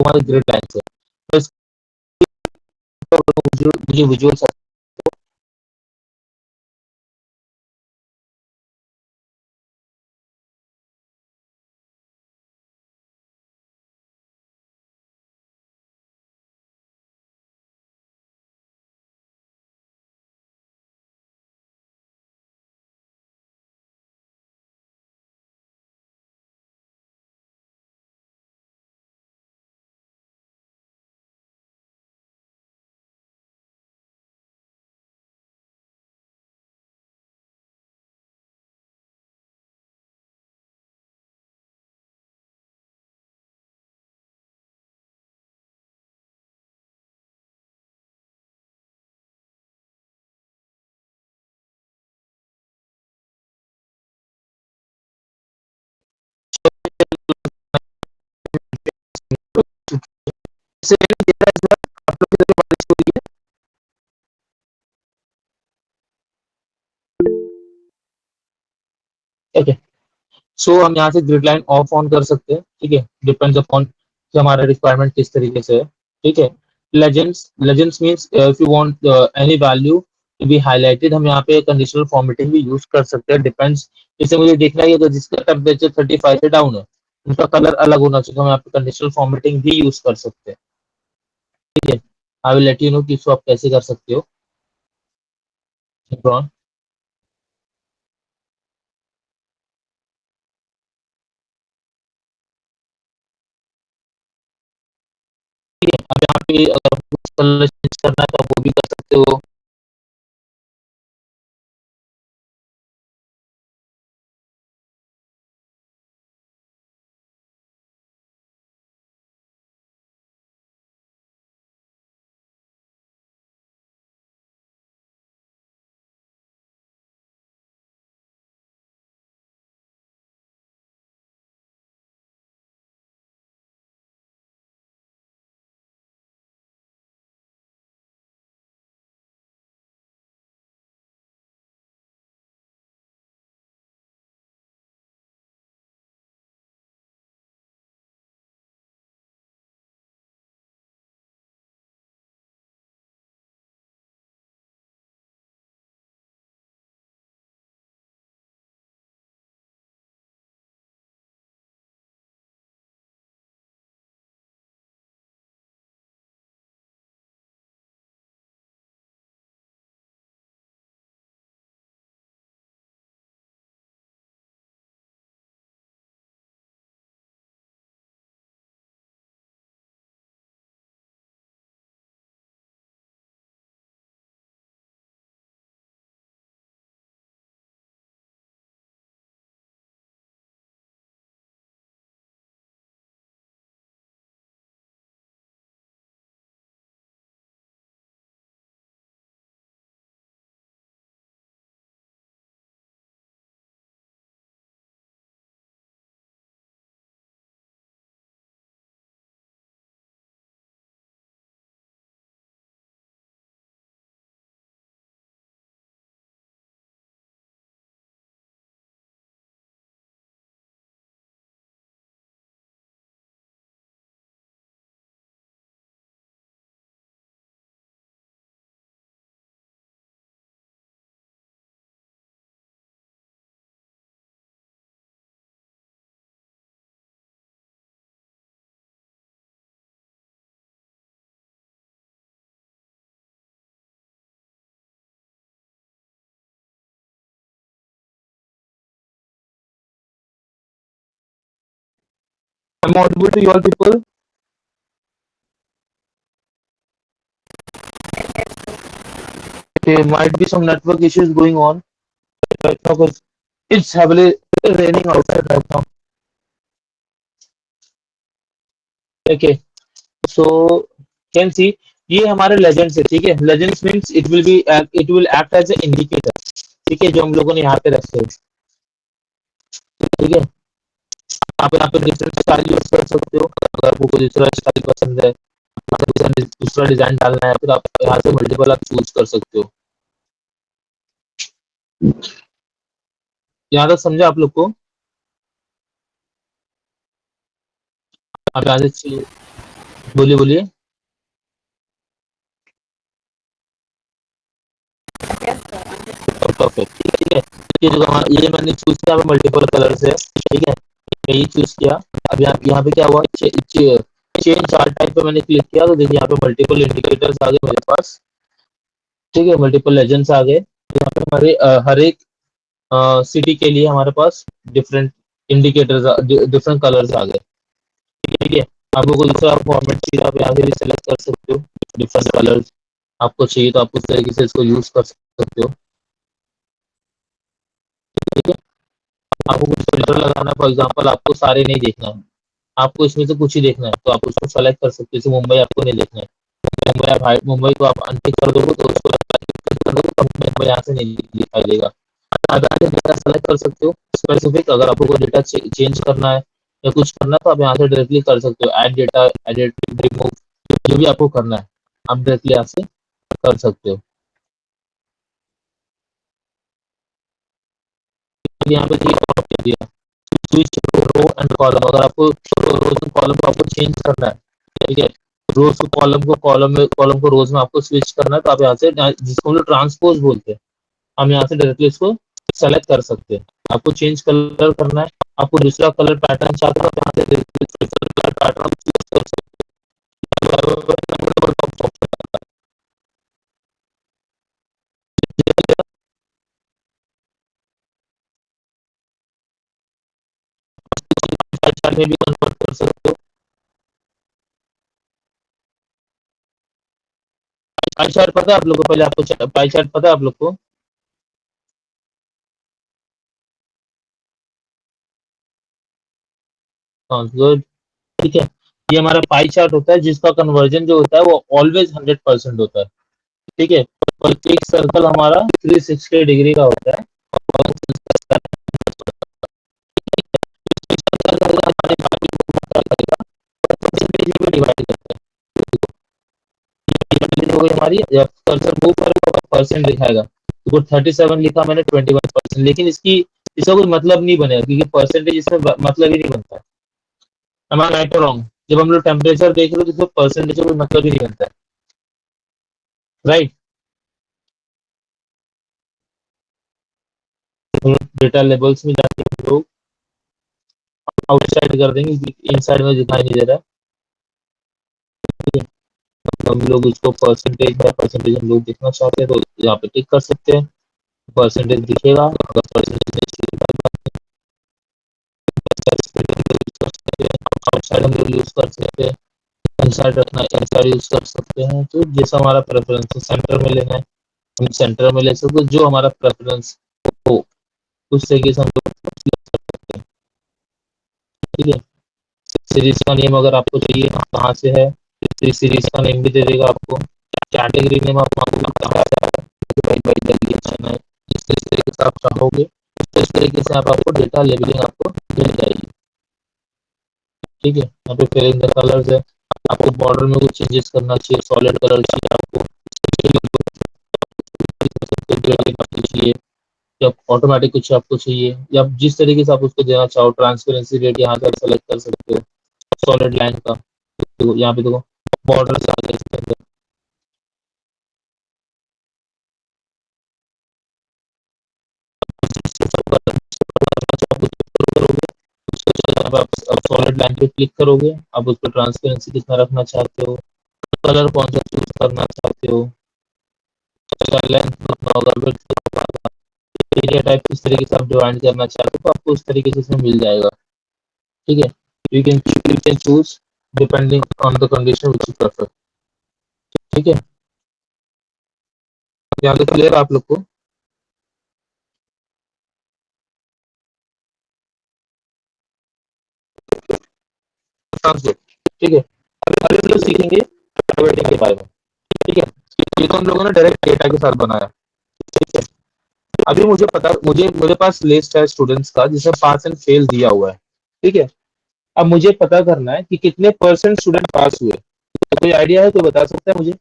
हमारे grid line से। तो मुझे विजुअल से आप लोग की तरफ बारिश हो रही है? ठीक है, सो हम यहाँ से ग्रिड लाइन ऑफ ऑन कर सकते हैं, ठीक है, डिपेंड्स अपॉन कि हमारा रिक्वायरमेंट किस तरीके से है, ठीक है। Legends means if you want any value to be highlighted, हम यहाँ पे कंडीशनल फॉर्मेटिंग भी यूज कर सकते हैं, डिपेंड्स। जैसे मुझे देखना है कि जिसका टेम्परेचर 35 से डाउन है उनका कलर अलग होना चाहिए, तो हम यहाँ पे कंडीशनल फॉर्मेटिंग भी यूज कर सकते हैं, ठीक है। I will let you know कि इसको आप कैसे कर सकते हो। ठीक है, अब यहाँ पे अगर कलर चेंज करना है तो आप वो भी कर सकते हो। I'm audible to you all people. There might be some network issues going on right now because it's heavily raining outside right now. Okay, so can see ये हमारे लेजेंड्स है, ठीक है। Legends means it will act as a indicator, ठीक है, जो हम लोगों ने यहाँ पे रखे हैं, ठीक है। आप यहाँ पे डिफरेंट स्टाइल यूज कर सकते हो, अगर आपको कोई दूसरा स्टाइल पसंद है, आपको दूसरा डिजाइन डालना है, फिर आप यहाँ से मल्टीपल आप चूज कर सकते हो। यहाँ तक समझा आप लोग को? आप यहाँ से बोलिए बोलिए। परफेक्ट, ठीक है। ये जो ये मैंने चूज किया मल्टीपल कलर से, ठीक है, यही चूज किया। अब यहाँ पे क्या हुआ, चेंज चार्ट टाइप पे मैंने क्लिक किया तो देखिए यहाँ पे मल्टीपल इंडिकेटर्स आ गए मेरे पास, ठीक है, मल्टीपल लेजेंड्स आ गए। तो यहाँ पे हमारे हर एक सिटी के लिए हमारे पास डिफरेंट इंडिकेटर्स, डिफरेंट कलर्स आ गए, ठीक है। आपको कोई दूसरा फॉर्मेट चाहिए आप यहाँ से भी सेलेक्ट कर सकते हो, डिफरेंट कलर्स आपको चाहिए तो आप उस तरीके से इसको यूज कर सकते हो, ठीक है। आपको कुछ फिल्टर लगाना है, फॉर एग्जाम्पल आपको सारे नहीं देखना है, आपको इसमें से कुछ ही देखना है तो आप उसको सेलेक्ट कर सकते हो। जैसे मुंबई आपको नहीं देखना है, मुंबई को आप अनटिक कर दोगे तो उसको कर दोगे तो मुंबई यहाँ से नहीं दिखाई देगा। आप यहाँ से डेटा सेलेक्ट कर सकते हो स्पेसिफिक, अगर आपको कोई डेटा चेंज करना है या कुछ करना है तो आप यहाँ से डायरेक्टली कर सकते हो, ऐड डेटा, एडिट, रिमूव, जो भी आपको करना है आप डायरेक्टली यहाँ से कर सकते हो। यहाँ पे दिया स्विच रो एंड कॉलम, अगर आपको रोज एंड कॉलम को आपको चेंज करना है, ठीक है, रोज को कॉलम में, कॉलम को रोज में आपको स्विच करना है तो आप यहाँ से, जिसको हम लोग ट्रांसपोज बोलते हैं, हम यहाँ से डायरेक्टली इसको सेलेक्ट कर सकते हैं। आपको चेंज कलर करना है, आपको दूसरा कलर पैटर्न चाहते हो, यहाँ से कलर पैटर्न चूज कर सकते हो, में भी कन्वर्ट कर सकते हो। पाई चार्ट पता है आप लोग को, पहले आपको पाई चार्ट पता है आप लोग को? हाँ गुड, ठीक है। ये हमारा पाई चार्ट होता है जिसका कन्वर्जन जो होता है वो ऑलवेज 100% होता है, ठीक है। और एक सर्कल हमारा 360 डिग्री का होता है, और डिवाइड करता है हमारी, जब कर्सर मूव करेगा परसेंट दिखाएगा, तो 37 लिखा मैंने 21%, लेकिन इसकी इसका कोई मतलब नहीं बनेगा क्योंकि परसेंटेज इसमें मतलब ही नहीं बनता। एम आई राइट और रॉन्ग? जब हम लोग टेम्परेचर देख रहे हो तो इसमें परसेंटेज का कोई मतलब ही नहीं बनता है, राइट। डेटा लेबल्स में जाके हम लोग आउटसाइड कर देंगे, इनसाइड में दिखाई नहीं दे रहा है, ठीक है। तो हम लोग उसको परसेंटेज बाय परसेंटेज हम लोग देखना चाहते हैं तो यहाँ पे टिक कर सकते हैं, परसेंटेज दिखेगा। अगर परसेंटेज नहीं दिखेगा आउटसाइड हम लोग यूज कर सकते हैं, इनसाइड रखना है इनसाइड यूज कर सकते हैं, तो जैसा हमारा प्रेफरेंस है, सेंटर में लेना है हम सेंटर में ले सकते, जो हमारा प्रेफरेंस हो उस तरीके से हम लोग ले सकते हैं, ठीक है। सीरीज का नेम अगर आपको चाहिए कहाँ से है, तो सीरीज का नेम भी दे देगा आपको। कैटेगरी नेम आपको कहाँ से आएगा, भाई भाई डेलीगेशन है, जिस तरीके से आप चाहोगे इस तरीके से आप आपको डेटा लेबलिंग आपको मिल जाएगी, ठीक है। यहाँ पे फिल इन द कलर्स है, आपको बॉर्डर में कुछ चेंजेस करना चाहिए, सॉलिड कलर चाहिए आपको, चाहिए या ऑटोमेटिक कुछ आपको चाहिए, या जिस तरीके से आप उसको देना चाहो, ट्रांसपेरेंसी रेट यहाँ से आप सेलेक्ट कर सकते हो, सॉलिड लाइन का। तो यहाँ पे देखो बॉर्डर आ गए इसके अंदर, आप सॉलिड लाइन पे क्लिक करोगे, आप उस पर ट्रांसपेरेंसी कितना रखना चाहते हो, कलर कौन सा चूज करना चाहते हो, लेंथ कितना होगा, विड्थ कितना होगा, एरिया टाइप किस तरीके से आप डिवाइड करना चाहते हो तो आपको उस तरीके से इसमें मिल जाएगा, ठीक है। You can choose depending on the condition which you prefer, ठीक है। यहाँ तक क्लियर आप लोग को? ठीक है। अभी हम लोग सीखेंगे वेटिंग के बारे में, ठीक है। ये तो हम लोगों ने डायरेक्ट डेटा के साथ बनाया, ठीक है। अभी मुझे मेरे पास लिस्ट है स्टूडेंट्स का जिसमें पास एंड फेल दिया हुआ है, ठीक है। अब मुझे पता करना है कि कितने परसेंट स्टूडेंट पास हुए, तो कोई आइडिया है, कोई बता सकता है मुझे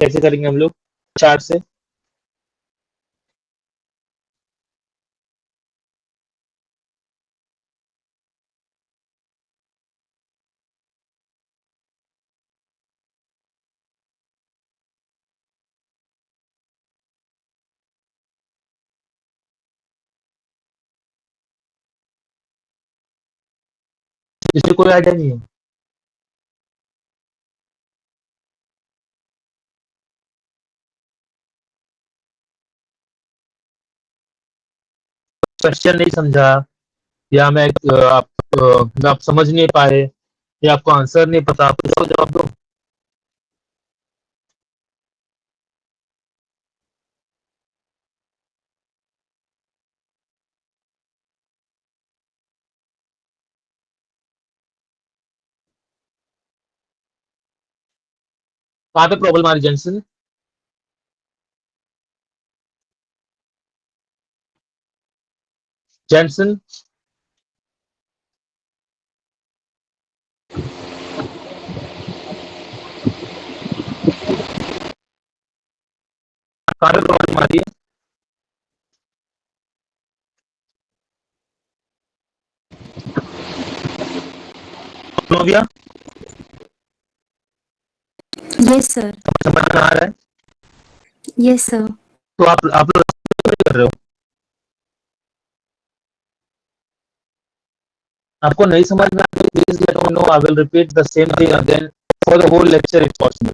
कैसे करेंगे हम लोग चार्ट से? इसलिए कोई आइडिया नहीं है। क्वेश्चन नहीं समझा, या आप समझ नहीं पाए, या आपको आंसर नहीं पता, आप पूछो जवाब दो। कहाँ पे प्रॉब्लम आ रही जेंसन? जेंसन, कहाँ पे प्रॉब्लम आ रही है? नोविया, यस सर। समझ में आ रहा है? Yes sir. तो आप लोग कर रहे हो, आपको नहीं समझ में आता, please let me know, I will repeat the same thing again for the whole lecture if possible,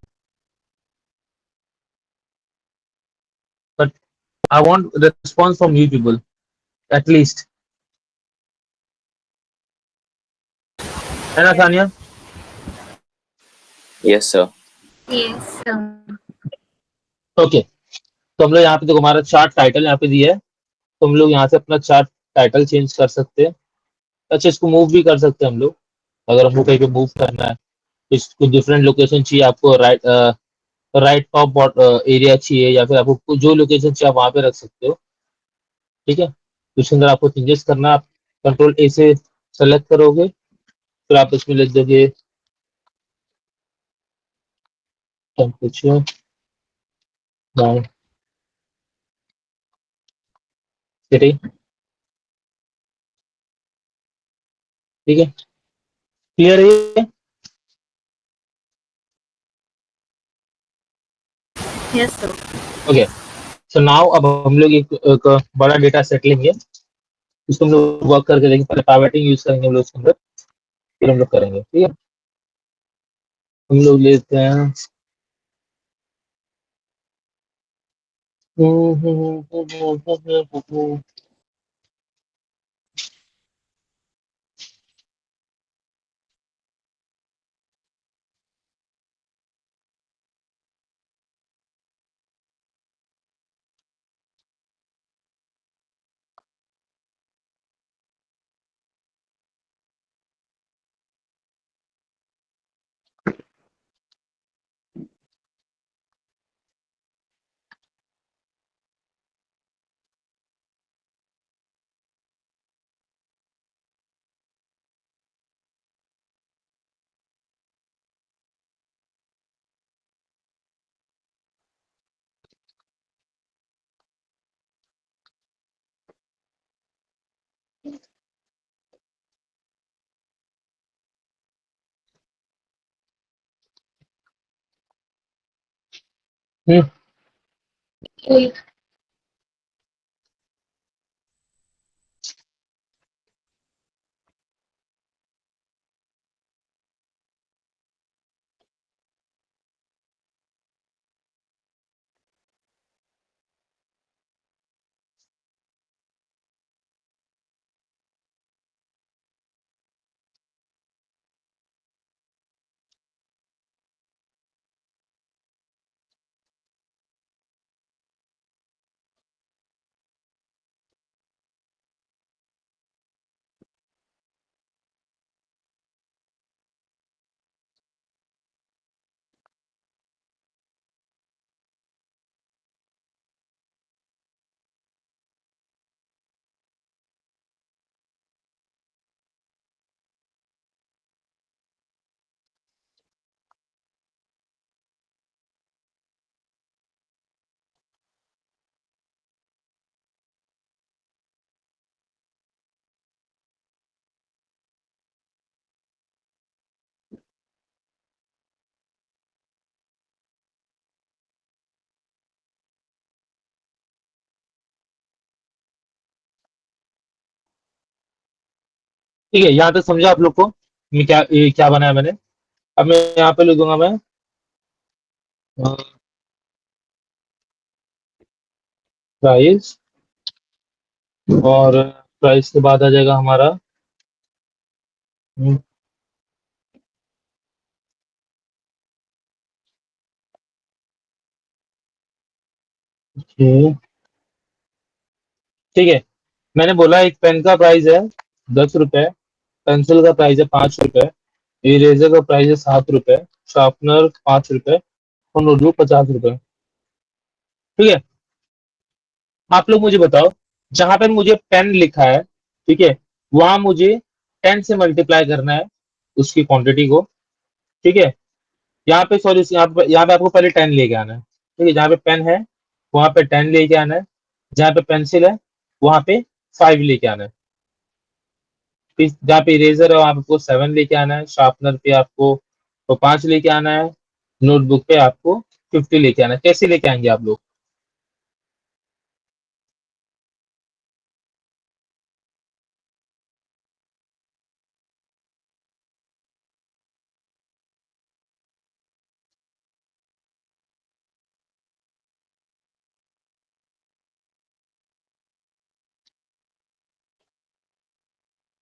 but I want response from you people at least, है ना Sania? Yes sir. Yes sir. Okay, तो हम लोग यहाँ पे देखो, हमारा chart title यहाँ पे दिया है, तो हम लोग यहाँ से अपना चार्ट टाइटल चेंज कर सकते हैं। अच्छा, इसको मूव भी कर सकते हैं हम लोग, अगर हमको कहीं पे मूव करना है, इसको डिफरेंट लोकेशन चाहिए आपको, राइट टॉप एरिया चाहिए, या फिर आपको जो लोकेशन चाहिए आप वहाँ पे रख सकते हो। ठीक है, तो इसके अंदर आपको चेंजेस करना, आप कंट्रोल ए से सेलेक्ट करोगे, फिर आप इसमें लिख दोगे टेम्परेचर बाय सिटी। ठीक है, क्लियर है ये? Yes sir. Okay, so now अब हम लोग एक बड़ा डेटा सेट लेंगे, इसको हम लोग वर्क करके देखेंगे, पहले पावर्टिंग यूज करेंगे हम लोग इसके अंदर, फिर हम लोग करेंगे। ठीक है, हम लोग लेते हैं हम्म, ठीक है, यहाँ तक समझा आप लोग को? ये क्या बनाया मैंने। अब मैं यहाँ पे लिख दूंगा मैं प्राइस, और प्राइस के बाद आ जाएगा हमारा ठीक है। मैंने बोला एक पेन का प्राइस है 10 रुपए, पेंसिल का प्राइस है 5 रुपए, इरेजर का प्राइस है 7 रुपए, शार्पनर 5 रुपए और नोटबुक 50 रुपए। ठीक है। आप लोग मुझे बताओ, जहां पे मुझे पेन लिखा है, ठीक है, वहां मुझे 10 से मल्टीप्लाई करना है उसकी क्वांटिटी को। ठीक है। यहाँ पे सॉरी, यहाँ पे आपको पहले 10 लेके आना है। ठीक है, जहाँ पे पेन है वहां पे 10 लेके आना है, जहाँ पे पेंसिल है वहां पे 5 लेके आना है, फिर जहाँ पे इरेजर है वहां पे आपको 7 लेके आना है, शार्पनर पे आपको तो 5 लेके आना है, नोटबुक पे आपको 50 लेके आना है। कैसे लेके आएंगे आप लोग?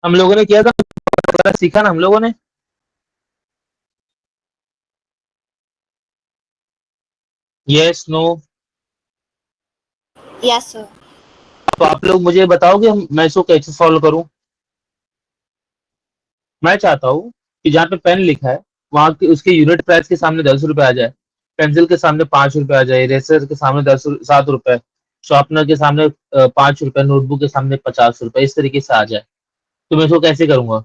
हम लोगों ने किया था, सीखा ना हम लोगों ने। Yes no? Yes, sir. तो आप लोग मुझे बताओगे मैं इसको कैसे सॉल्व करूं? मैं चाहता हूँ कि जहाँ पे पेन लिखा है वहां के उसके यूनिट प्राइस के सामने 10 रुपए आ जाए, पेंसिल के सामने 5 रुपए आ जाए, इरेजर के सामने 7 रुपए, शार्पनर के सामने 5 रुपए, नोटबुक के सामने 50 रुपए, इस तरीके से आ जाए। तो मैं इसको कैसे करूंगा?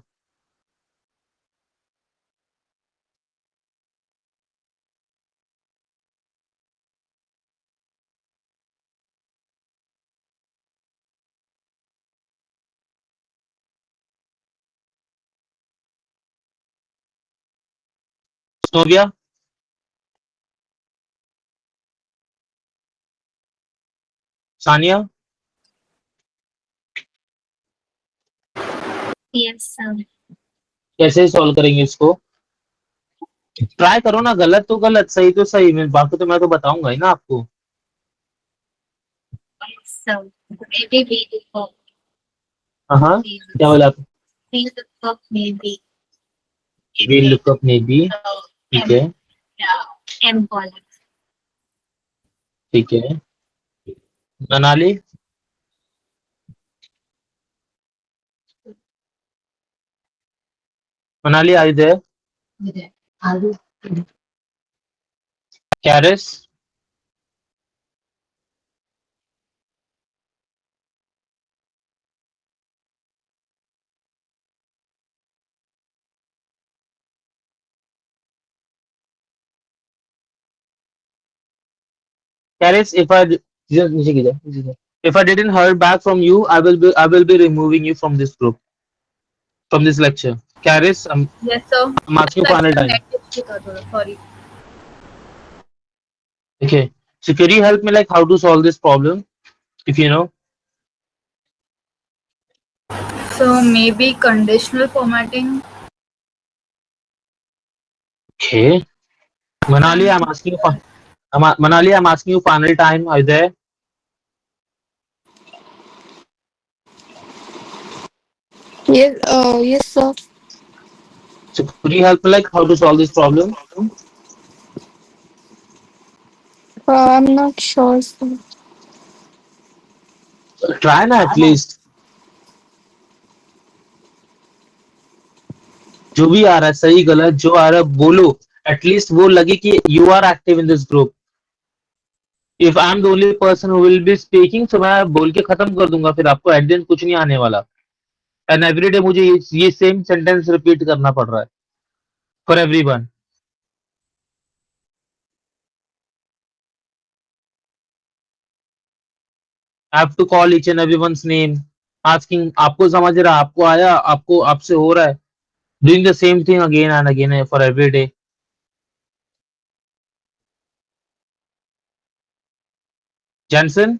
हो गया? Sania, Yes, sir. कैसे सॉल्व करेंगे इसको? ट्राई करो ना, गलत तो गलत, सही तो सही, मैं बाकी तो मैं तो बताऊंगा ही ना आपको। Yes, sir. Maybe we look up. हाँ हाँ, क्या बोला आप? We look up maybe. We look up maybe. ठीक M. है। Yeah. M column. ठीक है। Manali, Manali I there? कैरिस, कैरिस, इफ आई नीचे गिरा नीचे गिरा। If I didn't hear back from you, I will be removing you from this group, from this lecture. Caris, Yes, sir. I'm asking you final Actually, time. net issue था थोड़ा, sorry. Okay. So could you help me like how to solve this problem, if you know? So maybe conditional formatting. Okay. Manali, I'm asking you. Manali, I'm asking you final time. Are you there? Yes, yes, sir. So could you help me like how to solve this problem? I'm not sure, sir. Try na at least. जो भी आ रहा है सही गलत जो आ रहा है बोलो, एटलीस्ट वो लगे कि you are active in this group. If I am the only person who will be speaking, तो मैं बोल के खत्म कर दूंगा, फिर आपको एट द एंड कुछ नहीं आने वाला। एंड एवरीडे मुझे ये सेम सेंटेंस रिपीट करना पड़ रहा है for everyone. I have to call each and everyone's name, asking आपको समझ रहा, आपको आया, आपको आपसे हो रहा है, doing the same thing again and again for every day. Jensen,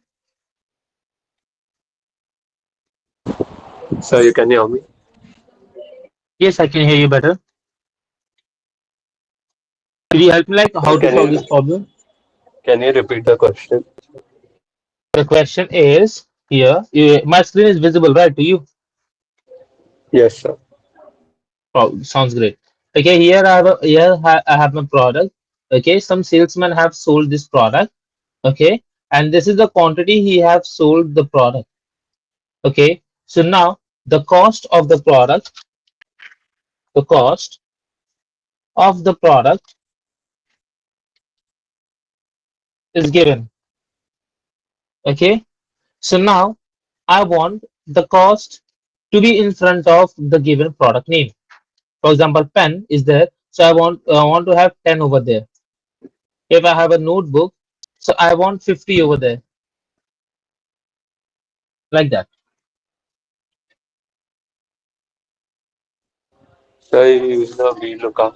Sir, you can hear me? Yes, I can hear you better. Could you help me like how Sir, to solve this problem? can you repeat the question? The question is here. My screen is visible, right, to you? Yes, sir. Oh, sounds great. Okay, I have my product. Okay, some salesmen have sold this product. Okay, and this is the quantity he have sold the product. Okay, so now the cost of the product, the cost of the product is given. Okay, so now I want the cost to be in front of the given product name. For example, pen is there, so I want to have 10 over there. If I have a notebook, so I want 50 over there, like that. Sir, you use the VLOOKUP.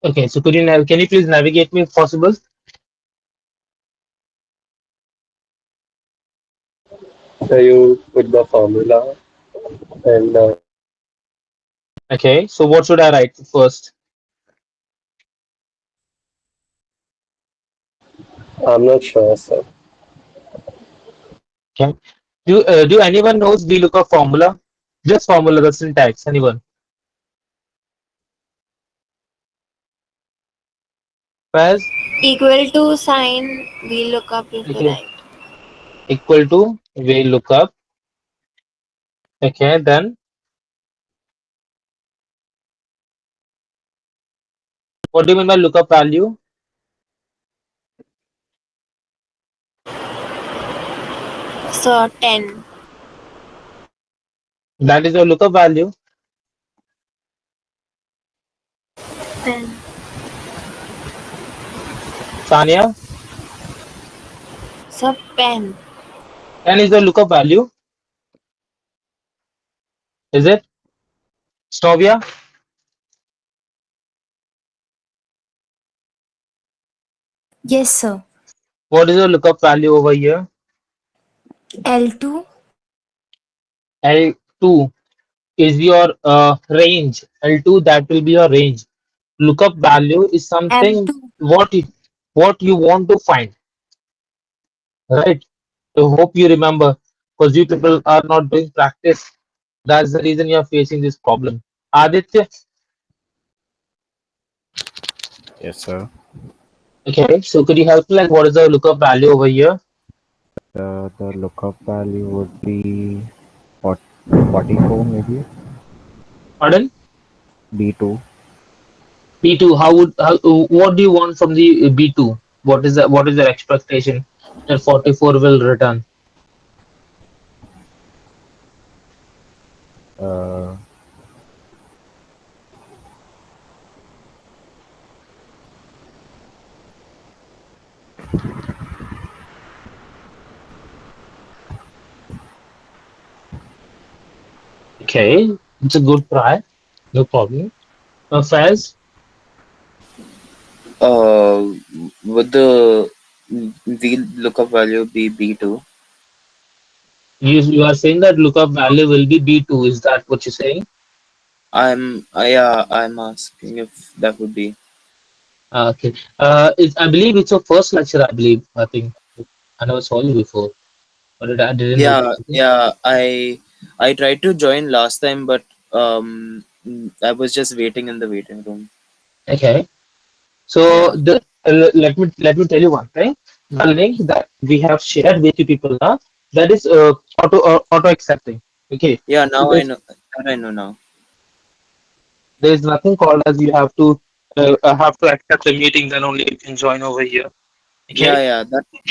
Okay, so can you please navigate me if possible? Sir, you put the formula and Okay, so what should I write first? I'm not sure, sir. Okay. Do anyone knows VLOOKUP formula? Just formula, the syntax. Anyone? Faz? Equal to sign, we look up if you Okay. write. Equal to VLOOKUP. Okay, then what do you mean by lookup value? So 10. That is your lookup value. 10. Sania, So pen. 10 is the lookup value. Is it? Snovia, Yes, sir. what is the lookup value over here? L2. L2 is your range. L2, that will be your range. Lookup value is something M2. what you want to find, right? I hope you remember, because you people are not doing practice. That's the reason you are facing this problem. Aditya, Yes, sir. okay, so could you help me like what is the lookup value over here? The lookup value would be 44 maybe. Pardon? B2. B2, what do you want from the B2? What is your expectation that 44 will return? Uh, Okay, it's a good try. No problem. Faiz, Uh, would the wheel lookup value be B2? you are saying that lookup value will be B2. Is that what you're saying? I'm asking if that would be. Okay. I believe it's your first lecture, I believe. I think I never saw you before, but I didn't notice. Yeah, Okay. yeah. I tried to join last time, but I was just waiting in the waiting room. Okay. So Yeah, let me tell you one thing. The link that we have shared with you people now, that is auto accepting. Okay. yeah. So Now I know that I know now. there is nothing called as you have to accept the meeting, then only you can join over here. Yeah, Okay. yeah.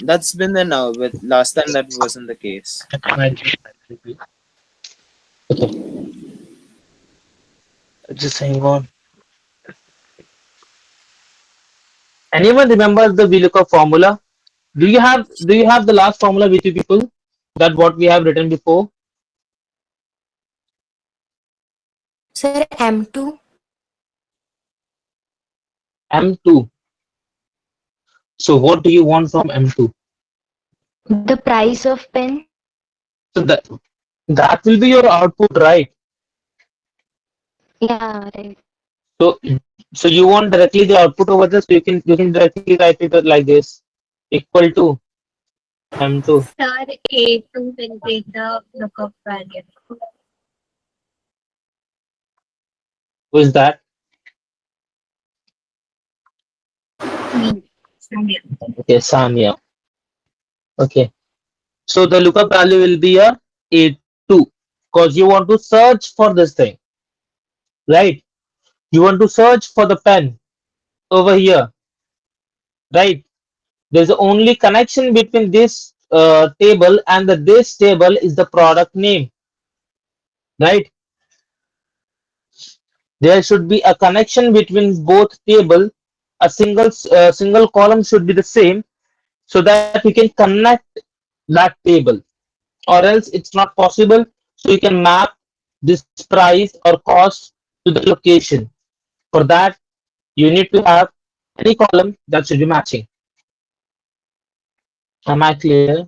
That's been there now. But last time that wasn't the case. Okay. Just hang on. Anyone remembers the VLOOKUP formula? Do you have the last formula with you people? That what we have written before? Sir, M2. M2. So what do you want from M2? The price of pen. So that will be your output, right? Yeah, right. So so you want directly the output over this, so you can directly write it like this, equal to M2. Sir, A2 will be the lookup value. Who is that? Me. Sanya. Okay, Sanya. Okay. So the lookup value will be a A2 because you want to search for this thing, right? You want to search for the pen over here, right? There's only connection between this table and this table is the product name, right? There should be a connection between both table. A single column should be the same so that we can connect that table, or else it's not possible. So you can map this price or cost to the location. For that, you need to have any column that should be matching. Am I clear?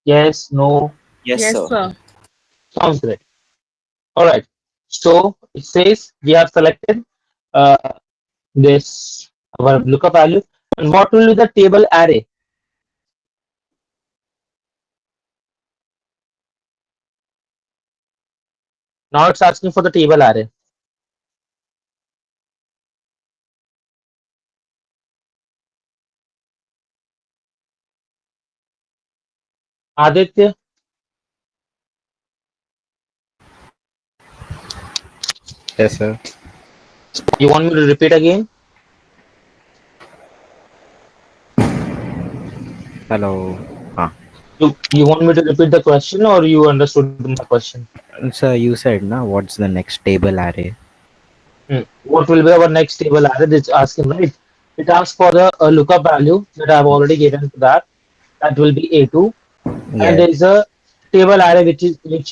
Yes, no. Yes, sir. Sounds great. All right. So it says we have selected uh, this our lookup value, and what will be the table array? Now it's asking for the table array. Aditya, Yes, sir. you want me to repeat again? Hello. You want me to repeat the question, or you understood my question? Sir, you said, na, what's the next table array? What will be our next table array? It's asking, right? It asks for the lookup value that I've already given to that. That will be A2, and Yes. there is a table array which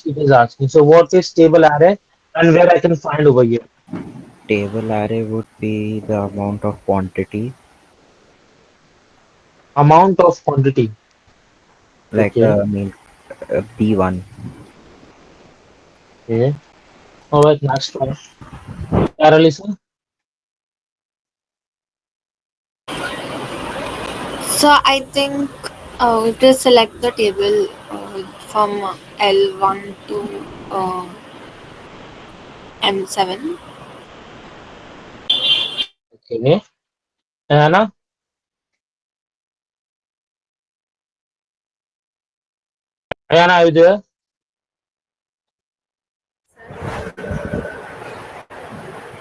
it is asking. So what is table array, and where I can find over here? Table array would be the amount of quantity, Amount of quantity. like Okay. B1. Okay. All right. Next one. Carolisa. So I think we will select the table from L1 to M7. Okay. Anna. Anna, are you there?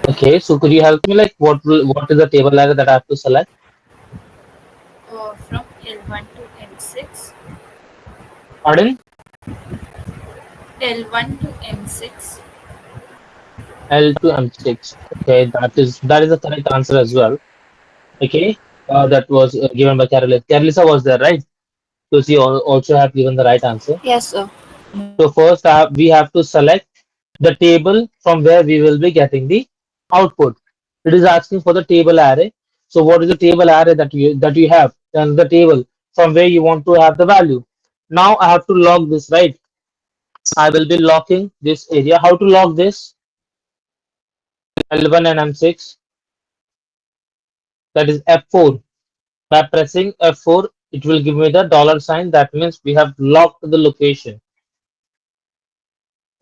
Okay. So could you help me? Like, what is the table array that I have to select? From L1 to M6. Pardon? L1 to M6. L to M6. Okay, that is the correct answer as well. Okay, that was given by Carolisa. Carolisa was there, right? So she also have given the right answer. Yes, sir. So first, we have to select the table from where we will be getting the output. It is asking for the table array. So what is the table array that you have? And the table from where you want to have the value. Now I have to log this, right? I will be locking this area. How to log this? L1 and M6. That is F4. By pressing F4, it will give me the dollar sign. That means we have locked the location.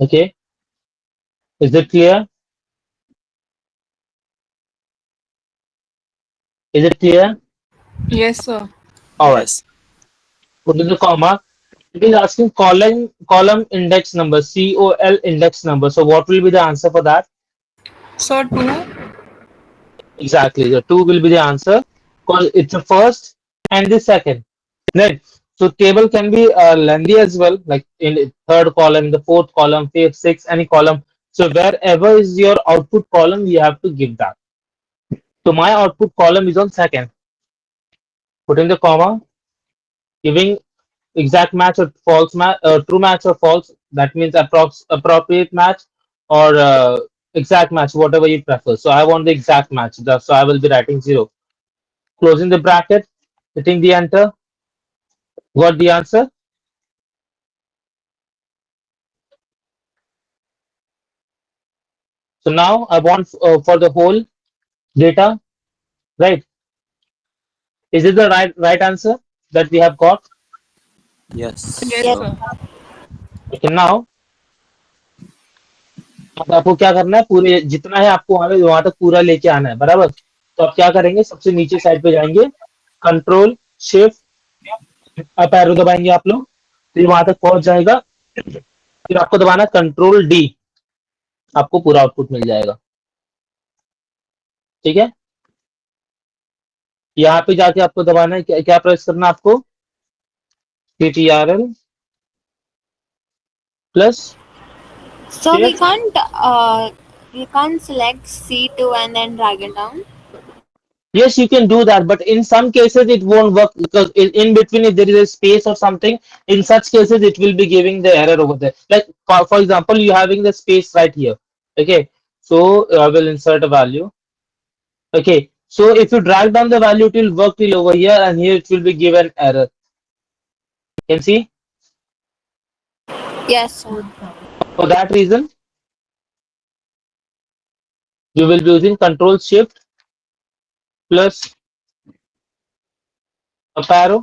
Okay, is it clear? Is it clear? Yes, sir. All right. Yes. Put in the comma. It is asking column index number, COL index number. So what will be the answer for that? So 2. Exactly. The two will be the answer because it's the first and the second. Right. So table can be lengthy as well, like in the third column, the fourth column, fifth, sixth, any column. So wherever is your output column, you have to give that. So my output column is on second. Putting the comma, giving exact match or false match, true match or false. That means appropriate match or exact match, whatever you prefer. So I want the exact match. So I will be writing 0. Closing the bracket, hitting the enter. Got the answer? So now I want for the whole data, right? Is it the right answer that we have got? Yes. Yes, Yes. sir. Okay, now अब आपको क्या करना है, पूरे जितना है आपको वहां तक पूरा लेके आना है, बराबर। तो आप क्या करेंगे, सबसे नीचे साइड पे जाएंगे, कंट्रोल शिफ्ट अप एरो दबाएंगे आप लोग, तो ये वहां तक पहुंच जाएगा। फिर आपको दबाना कंट्रोल डी, आपको पूरा आउटपुट मिल जाएगा। ठीक है, यहाँ पे जाके आपको दबाना है, क्या प्रेस करना है आपको, CTRL plus So we shift। can't select C2 and then drag it down. Yes, you can do that, but in some cases it won't work because in between, if there is a space or something, in such cases it will be giving the error over there. Like for example, you having the space right here. Okay, so I will insert a value. Okay, so if you drag down the value, it will work till over here, and here it will be given error. Can see? Yes, sir. For that reason, you will be using Control Shift plus up arrow.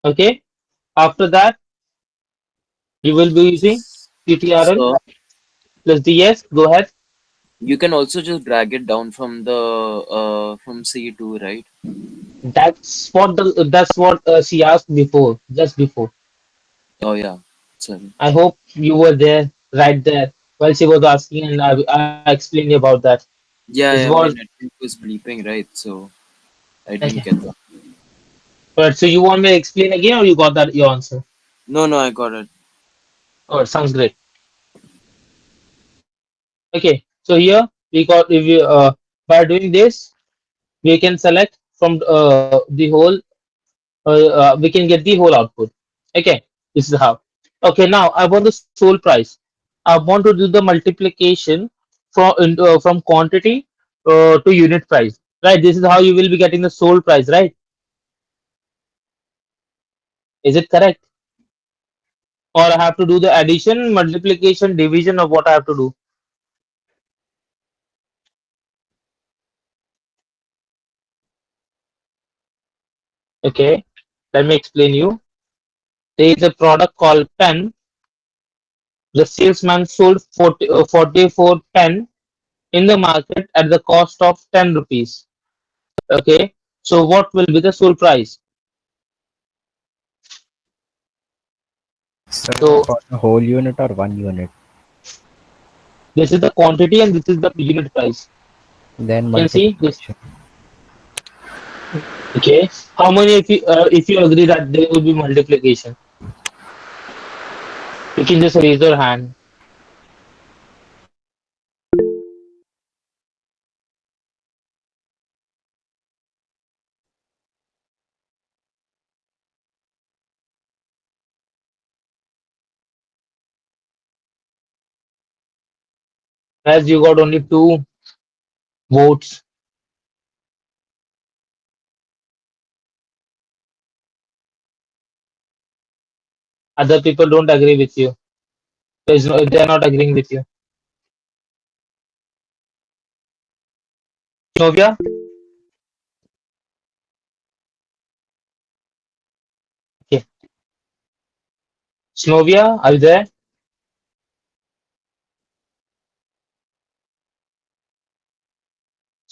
Okay, after that, you will be using CTRL So plus DS. Go ahead. you can also just drag it down from the from C2, right? That's what she asked before, just before. Oh yeah. Sorry. I hope you were there, right there, while she was asking, and I explained you about that. Yeah, This yeah. My was network was bleeping, right? So I didn't okay. get that. But so you want me to explain again, or you got that your answer? No, no, I got it. Oh, it sounds great. Okay, so here we got if you by doing this, we can select from the whole. We can get the whole output. Okay, this is how. Okay, now I want the sold price. I want to do the multiplication from quantity to unit price. Right. This is how you will be getting the sold price. Right. Is it correct? Or I have to do the addition, multiplication, division of what I have to do. Okay. Let me explain you. There is a product called pen. The salesman sold 44 pen in the market at the cost of 10 rupees. Okay, so what will be the sold price? Sir, So for the whole unit or one unit? this is the quantity and this is the unit price. Then You can see this. multiplication. Okay, how many if you agree that there will be multiplication? You can just raise your hand. As you got only 2 votes. Other people don't agree with you. They are not agreeing with you. Novia, okay. Snovia, are you there?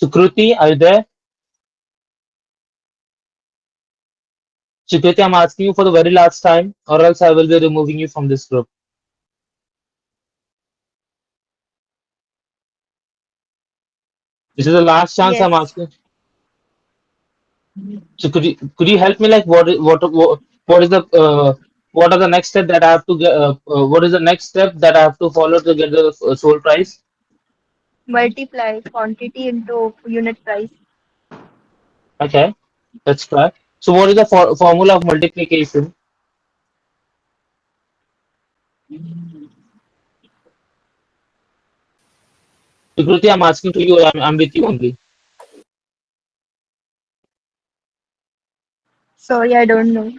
Sukruti, are you there? Sukruti, I'm asking you for the very last time, or else I will be removing you from this group. This is the last chance I'm Yes. asking. So could you help me, like what is the what are the next step that I have to get? What is the next step that I have to follow to get the sold price? Multiply quantity into unit price. Okay, let's try. So what is the formula of multiplication? Sukriti, I'm asking to you. I'm with you only. Sorry, I don't know.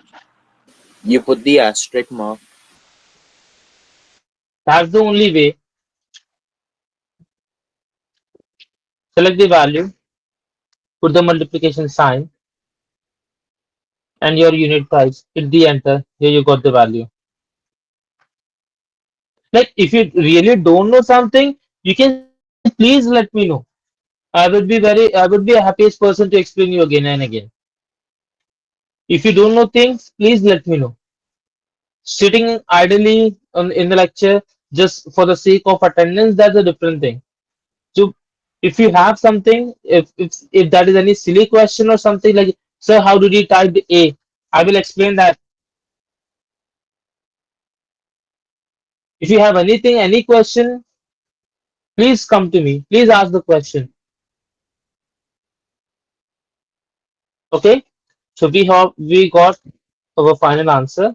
You put the asterisk mark. That's the only way. Select the value, put the multiplication sign, and your unit price. Hit the enter. Here you got the value. Like if you really don't know something, you can please let me know. I would be a happiest person to explain you again and again. If you don't know things, please let me know. Sitting idly in the lecture just for the sake of attendance, that's a different thing. So if you have something, if that is any silly question or something like, sir, how did you type the A? I will explain that. If you have anything, any question, please come to me. Please ask the question. Okay. So we got our final answer.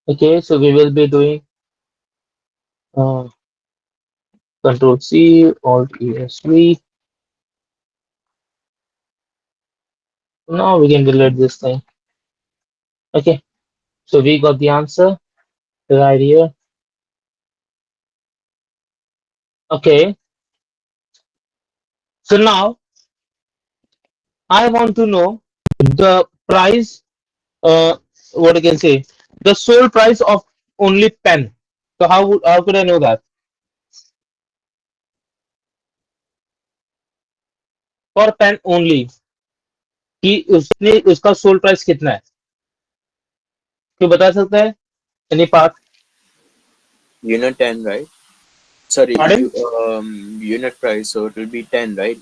Okay. So we will be doing uh, Control C, Alt ESV. Now we can delete this thing. Okay. So we got the answer right here. Okay. So now I want to know the price, what I can say, the sole price of only pen. So how could I know that? For pen only कि उसने उसका soul price कितना है, कोई बता सकता है? Any part? Unit 10, right? Sorry, Pardon? unit price, so it will be 10, right?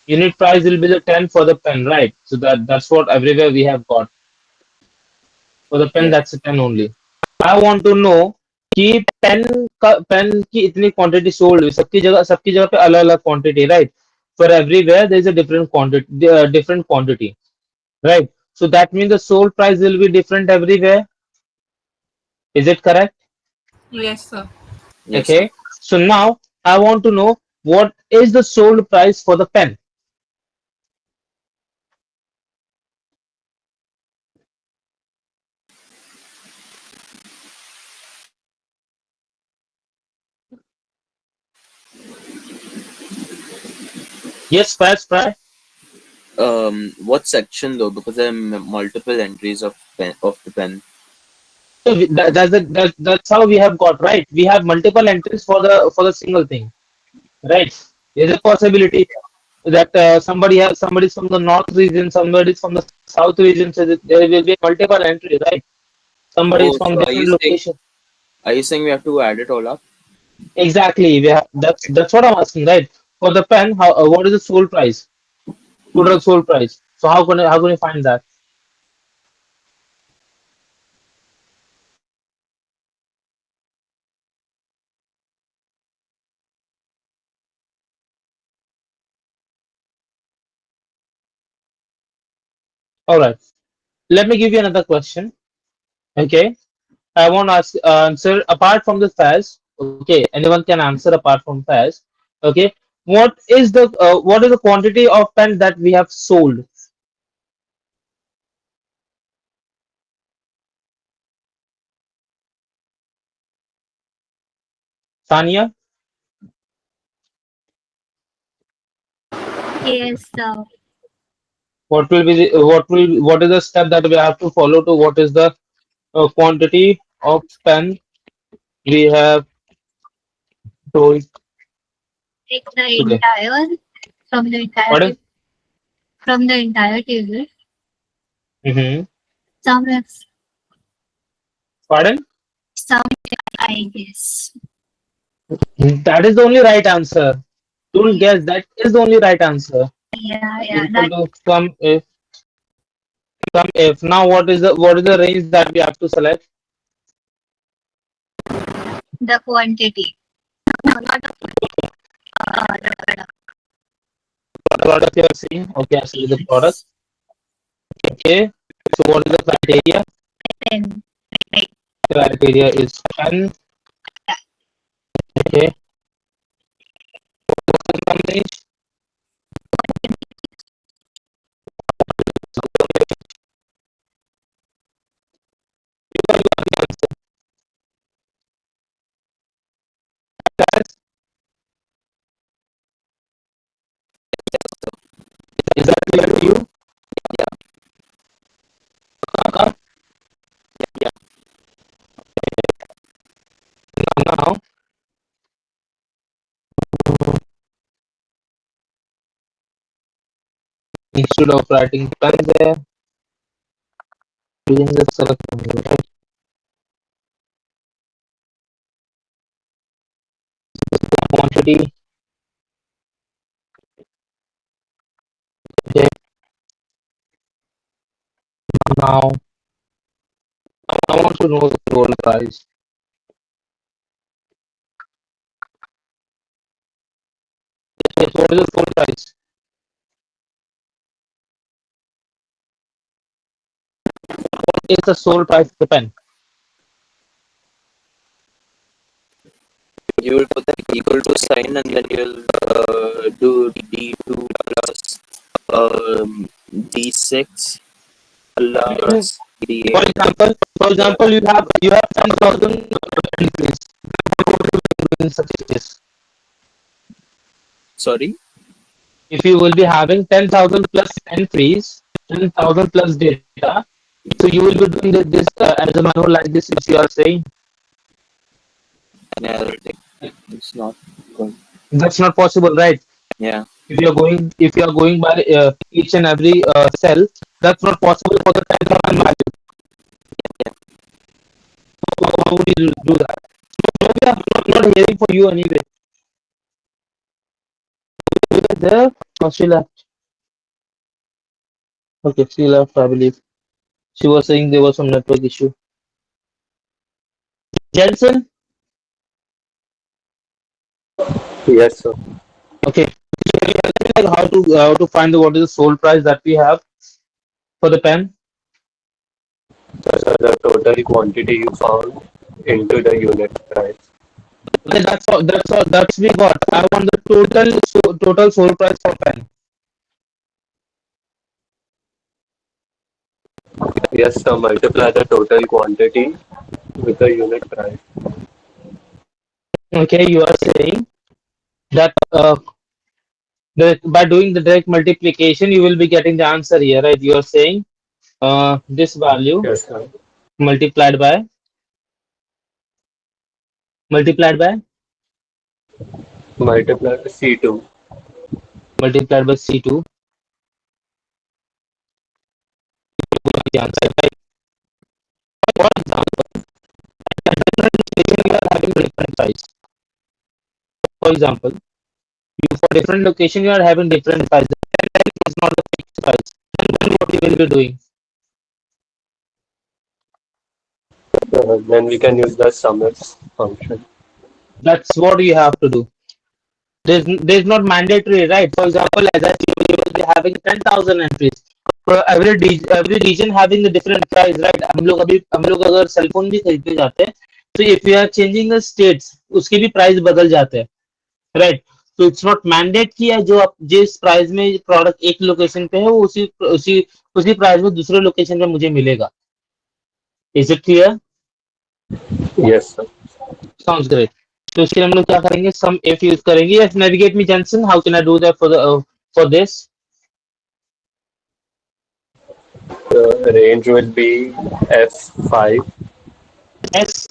Unit price will be the 10 for the pen, right? So that's what everywhere we have got. For the pen, Yeah. that's a 10 only. I want to know कि pen की इतनी quantity sold हुई, सबकी जगह पे अलग अलग quantity, right? For everywhere there is a different quantity, right? So that means the sold price will be different everywhere. Is it correct? Yes, sir. Yes, sir. Okay. So now I want to know what is the sold price for the pen. Yes, try. What section though? Because there are multiple entries of the pen. So that's how we have got, right. We have multiple entries for the single thing, right? There's a possibility that somebody's from the north region, somebody's from the south region, so that there will be multiple entries, right? Somebody is Oh, from so different location. are you saying we have to add it all up? Exactly. That's what I'm asking, right? For the pen, what is the sold price? Total sold price. So how can you find that? All right. Let me give you another question. Okay. I want to ask answer apart from the fairs. Okay. Anyone can answer apart from fairs. Okay. What is the quantity of pen that we have sold? Tanya, Yes, what is the step that we have to follow to what is the quantity of pen we have sold take the today? entire from the entire Pardon? from the entire table. Mm-hmm. Some have Pardon? some, I guess. That is the only right answer. Don't guess. That is the only right answer. Yeah, Equal that to some if. Now what is the range that we have to select? the quantity. No, not the product. What product you are seeing? Okay, I select the product. Yes. Okay. So what is the criteria? Pen. Right. Criteria is pen. Okay. Range. clear to you? Kaka? Yeah. Now, instead of writing pen there, using the select menu, right? Quantity. Okay. Now, I want to know the total price. Yes, what is the full price? What is the sole price of the pen? You will put the equal to sign and then you'll do D2 plus D6 plus D8. For example, you have 10,000 entries. What will you do in such case? Sorry? If you will be having 10,000 plus entries, 10,000 plus data, so you will be doing this as a manual like this, which you are saying. Analytic. It's not good. That's not possible, right? Yeah. If you are going by each and every cell, that's not possible for the 10,000 value. So how would you do that? Maybe I'm not hearing for you anyway. There, or she left. Okay, she left, I believe. She was saying there was some network issue. Jensen, Yes, sir. okay. Can you help me, like, how to find what is the sole price that we have for the pen? So the total quantity you found into the unit price. Okay, that's all. That's we got. I want the total sole price for pen. Yes, sir. Multiply the total quantity with the unit price. Okay, you are saying that by doing the direct multiplication, you will be getting the answer here, right? You are saying this value Yes, sir. multiplied by multiplied by Multiply the C2. multiplied by C2 the answer, right? For example, at different location we are having different price. For example, for different location you are having different price. It's not a fixed price. And then what you will be doing? Then we can use the summits function. That's what you have to do. There's not mandatory, right? For example, as I told you, will be having 10,000 entries. For every region having a different price, right? हम लोग अगर cell phone भी खरीदने जाते हैं, तो if you are changing the states, उसकी भी प्राइस बदल जाते हैं, right? So it's not mandate किया जो आप जिस प्राइस में प्रोडक्ट एक लोकेशन पे है वो उसी प्राइस में दूसरे लोकेशन पे मुझे मिलेगा. Is it clear? Yes, sir. Sounds great. तो इसके लिए हम लोग क्या करेंगे? Some if यूज करेंगे. Yes, navigate me, Jensen. How can I do that for this? The range will be F5. S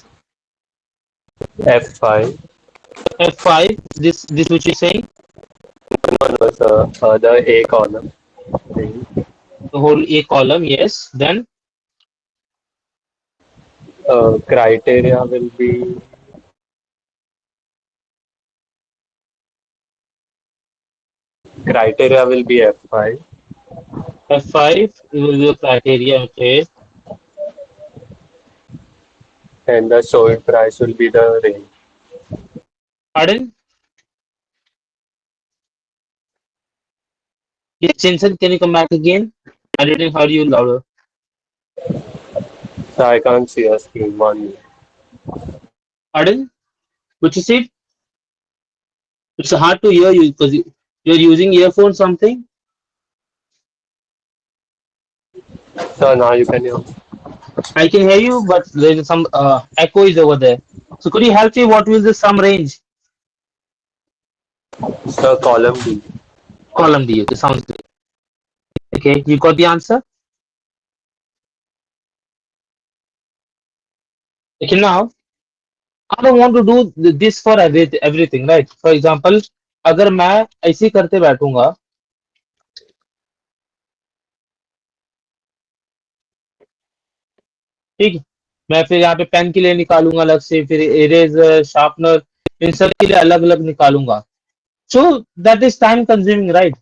F5. F5. This which you're saying. One was the A column. The whole A column. Yes. Then Criteria will be F5. F5 will be the criteria. Okay. And the sold price will be the range. Pardon? Yes, Jensen. Can you come back again? I didn't hear you louder. So I can't see a screen. 1 minute. Pardon? Which is it? It's hard to hear you because you're using earphone something. So now you can hear me. I can hear you, but there is some echo is over there. So could you help me? What will the sum range? So column D. Column D. Okay, sounds good. Okay, you got the answer. Okay, now I don't want to do this for everything, right? For example, अगर मैं ऐसे ही करते बैठूंगा, ठीक है, मैं फिर यहाँ पे पेन के लिए निकालूंगा अलग से, फिर इरेजर, शार्पनर, इन सब के लिए अलग अलग निकालूंगा. So that is time consuming, right?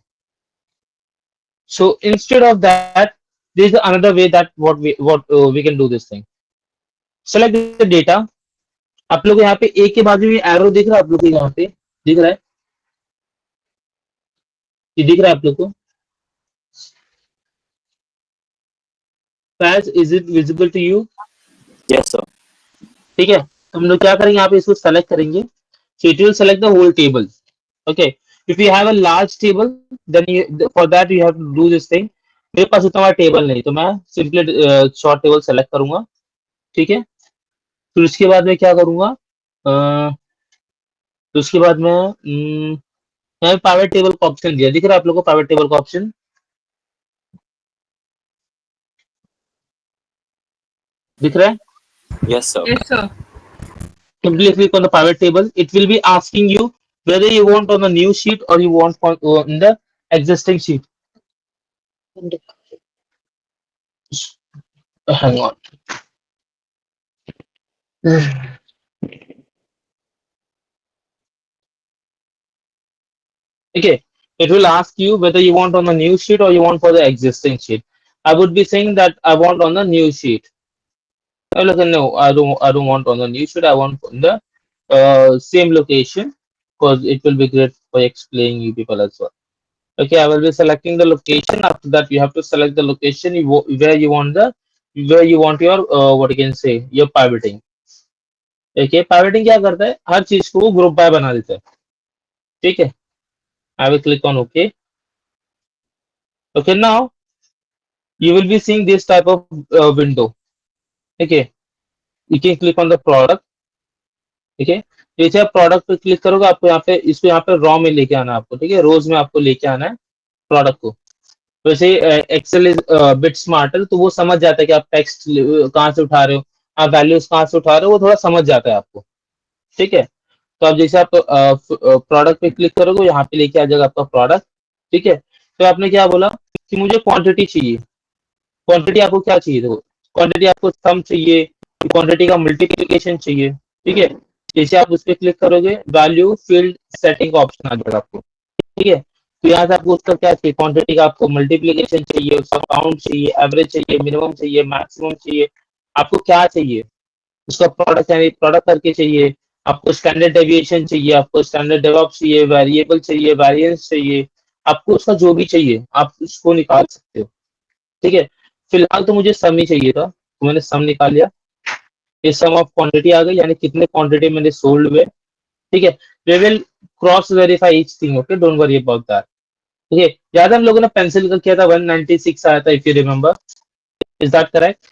So instead of that, there is another way that we can do this thing. Select the data. आप लोग को यहाँ पे ए के बाजू में एरो दिख रहा है, आप लोग को यहाँ पे दिख रहा है, ये दिख रहा है आप लोग को. Faz, is it visible to you? Yes, sir. ठीक है, तो हम लोग क्या करेंगे, यहाँ पे इसको सेलेक्ट करेंगे. So it will select the whole table. Okay, if you have a large table, then for that you have to do this thing. मेरे पास उतना बड़ा टेबल नहीं, तो मैं सिंपली शॉर्ट टेबल सेलेक्ट करूंगा. ठीक है, फिर उसके बाद मैं क्या करूंगा, तो उसके बाद मैं यहाँ प्राइवेट टेबल का ऑप्शन दिया, दिख रहा है आप लोगों को प्राइवेट टेबल का ऑप्शन, दिख रहा है. Yes, sir. Yes, sir. Simply click on the private table. It will be asking you whether you want on the new sheet or you want in the existing sheet. Hang on. Okay, it will ask you whether you want on the new sheet or you want for the existing sheet. I would be saying that I want on the new sheet. Oh, look, no, I don't want on the new sheet. I want on the same location, because it will be great for explaining you people as well. Okay, I will be selecting the location. After that, you have to select the location where you want your what you can say, your pivoting. Okay, pivoting क्या करता है, हर चीज को group by बना देता है. ठीक है, I will click on OK. Okay, now you will be seeing this type of window. Okay, you can click on the product. Okay, जैसे आप प्रोडक्ट पे क्लिक करोगे, आपको यहाँ पे इसको यहाँ पे रॉ में लेके आना है आपको. ठीक है, रोज में आपको लेके आना है प्रोडक्ट को. वैसे एक्सेल इज बिट स्मार्टर, तो वो समझ जाता है कि आप टेक्स्ट कहाँ से उठा रहे हो, आप वैल्यूज कहाँ से उठा रहे हो, वो थोड़ा समझ जाता है आपको. ठीक है, तो आप जैसे आप प्रोडक्ट पे क्लिक करोगे, यहाँ पे लेके आ जाएगा आपका प्रोडक्ट. ठीक है, तो आपने क्या बोला कि मुझे क्वांटिटी चाहिए. क्वांटिटी आपको क्या चाहिए, देखो क्वांटिटी आपको सम चाहिए, क्वांटिटी का मल्टीप्लिकेशन चाहिए. ठीक है, जैसे आप उस पर क्लिक करोगे, वैल्यू फील्ड सेटिंग का ऑप्शन आ जाएगा आपको. ठीक है, तो यहाँ से आपको उसका क्या चाहिए, क्वांटिटी का आपको मल्टीप्लिकेशन चाहिए, उसका काउंट चाहिए, एवरेज चाहिए, मिनिमम चाहिए, मैक्सिमम चाहिए, आपको क्या चाहिए, उसका प्रोडक्ट यानी प्रोडक्ट करके चाहिए, आपको स्टैंडर्ड डेविएशन चाहिए, आपको स्टैंडर्ड डेवलप चाहिए, वेरिएबल चाहिए, वेरिएंस चाहिए, आपको उसका जो भी चाहिए आप उसको निकाल सकते हो. ठीक है, फिलहाल तो मुझे सम ही चाहिए था, तो मैंने सम निकाल लिया. ये सम ऑफ क्वांटिटी आ गई, यानी कितने क्वांटिटी मैंने सोल्ड हुए. ठीक है, we will cross verify each thing. Okay, don't worry about that. ठीक है, याद हम लोगों ने पेंसिल का किया था, 196 आया था, if you remember. Is that correct?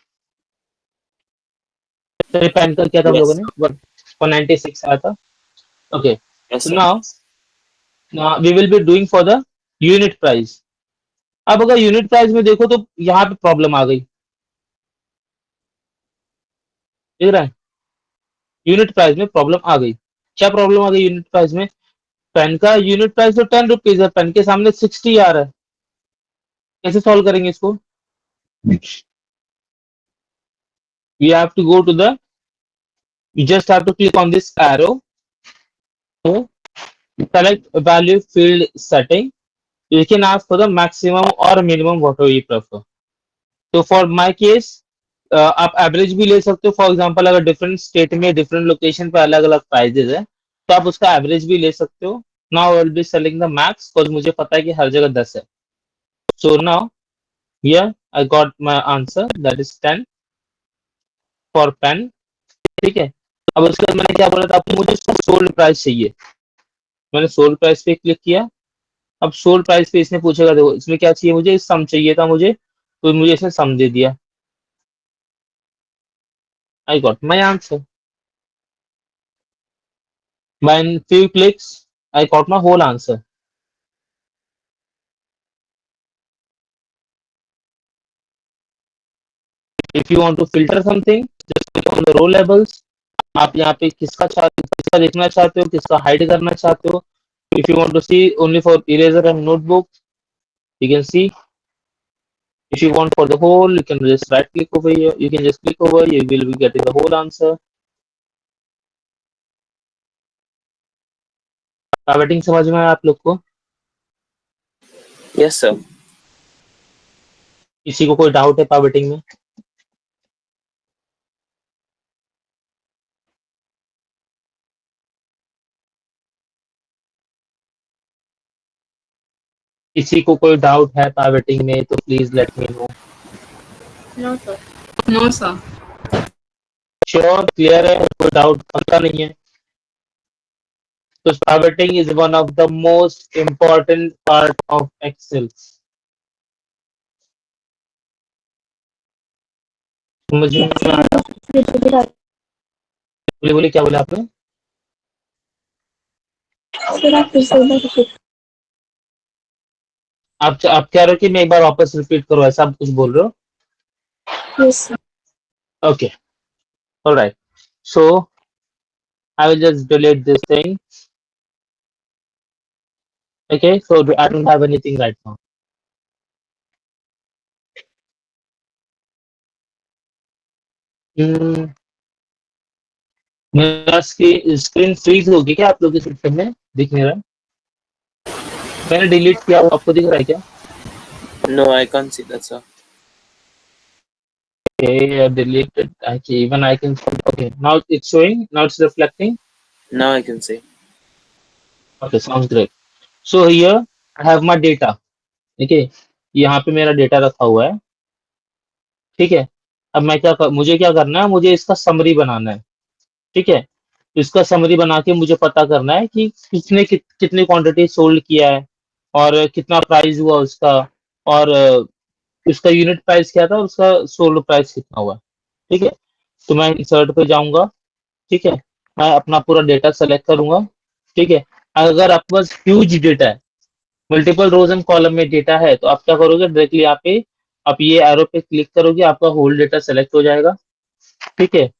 Pen का किया था हम Yes. लोगों ने, 196 आया था. Okay, Yes, so sir. now we will be doing for the unit price. अब अगर यूनिट प्राइस में देखो तो यहाँ पे प्रॉब्लम आ गई, देख रहा है, यूनिट प्राइस में प्रॉब्लम आ गई. क्या प्रॉब्लम आ गई यूनिट प्राइस में? पेन का यूनिट प्राइस तो 10 रुपीज है, पेन के सामने 60 आ रहा है. कैसे सॉल्व करेंगे इसको? You have to go to the, you just have to click on this arrow, okay? Select value field setting. You can ask for the maximum or minimum, whatever you prefer. So for my case, आप average भी ले सकते हो. For example अगर different state में different location पे अलग अलग प्राइजेस है, तो आप उसका एवरेज भी ले सकते हो. Now I will be selecting the max, because मुझे पता है कि हर जगह 10 है. So now here I got my answer, that is 10 for pen. ठीक है, अब उसके बाद मैंने क्या बोला था आपको, मुझे उसका सोल्ड प्राइस चाहिए. मैंने सोल्ड प्राइस पे क्लिक किया. अब सोल्ड प्राइस पे इसने पूछेगा, देखो इसमें क्या चाहिए, मुझे सम चाहिए था मुझे, तो मुझे इसने सम दे दिया. I got my answer. By in few clicks, I got my whole answer. If you want to filter something, just click on the row labels. आप यहाँ पे किसका देखना चाहते हो, किसका हाइड करना चाहते हो. If you want to see only for eraser and notebook, you can see. If you want for the whole, you can just right click over here. You can just click over. You will be getting the whole answer. Pivoting समझ में आया आप लोग को? Yes, sir. किसी को कोई doubt है pivoting में? किसी को कोई डाउट है pivoting में तो please let me no. No, sir. No, sir. Sure clear है, कोई डाउट बनता नहीं है. So pivoting is one of the most important part of Excel. समझ में आया? बोले क्या बोले आपने? आप कह रहे हो कि मैं एक बार वापस रिपीट करूं, ऐसा आप कुछ बोल रहे हो? Yes, sir. Okay, all right. So I will just delete this thing. Okay, so I don't have anything right now. मेरा स्क्रीन फ्रीज होगी क्या आप लोग के सिस्टम में? दिख नहीं रहा. मैंने डिलीट किया, आपको दिख रहा है क्या? No, I can't see that, sir. Okay, I deleted. Okay, even I can see. Okay, now it's showing. Now it's reflecting. Now I can see. Okay, sounds great. So here I have my data. Okay, यहाँ पे मेरा data रखा हुआ है. ठीक है. अब मुझे क्या करना है, मुझे इसका समरी बनाना है. ठीक है. इसका समरी बना के मुझे पता करना है कि कितनी क्वांटिटी सोल्ड किया है और कितना प्राइस हुआ उसका, और उसका यूनिट प्राइस क्या था और उसका सोल्ड प्राइस कितना हुआ. ठीक है. तो मैं इंसर्ट पे जाऊंगा. ठीक है. मैं अपना पूरा डेटा सेलेक्ट करूंगा. ठीक है. अगर आपके पास ह्यूज डेटा है, मल्टीपल रोज एंड कॉलम में डेटा है, तो आप क्या करोगे, डायरेक्टली यहाँ पे आप ये एरो पे क्लिक करोगे, आपका होल डेटा सेलेक्ट हो जाएगा. ठीक है.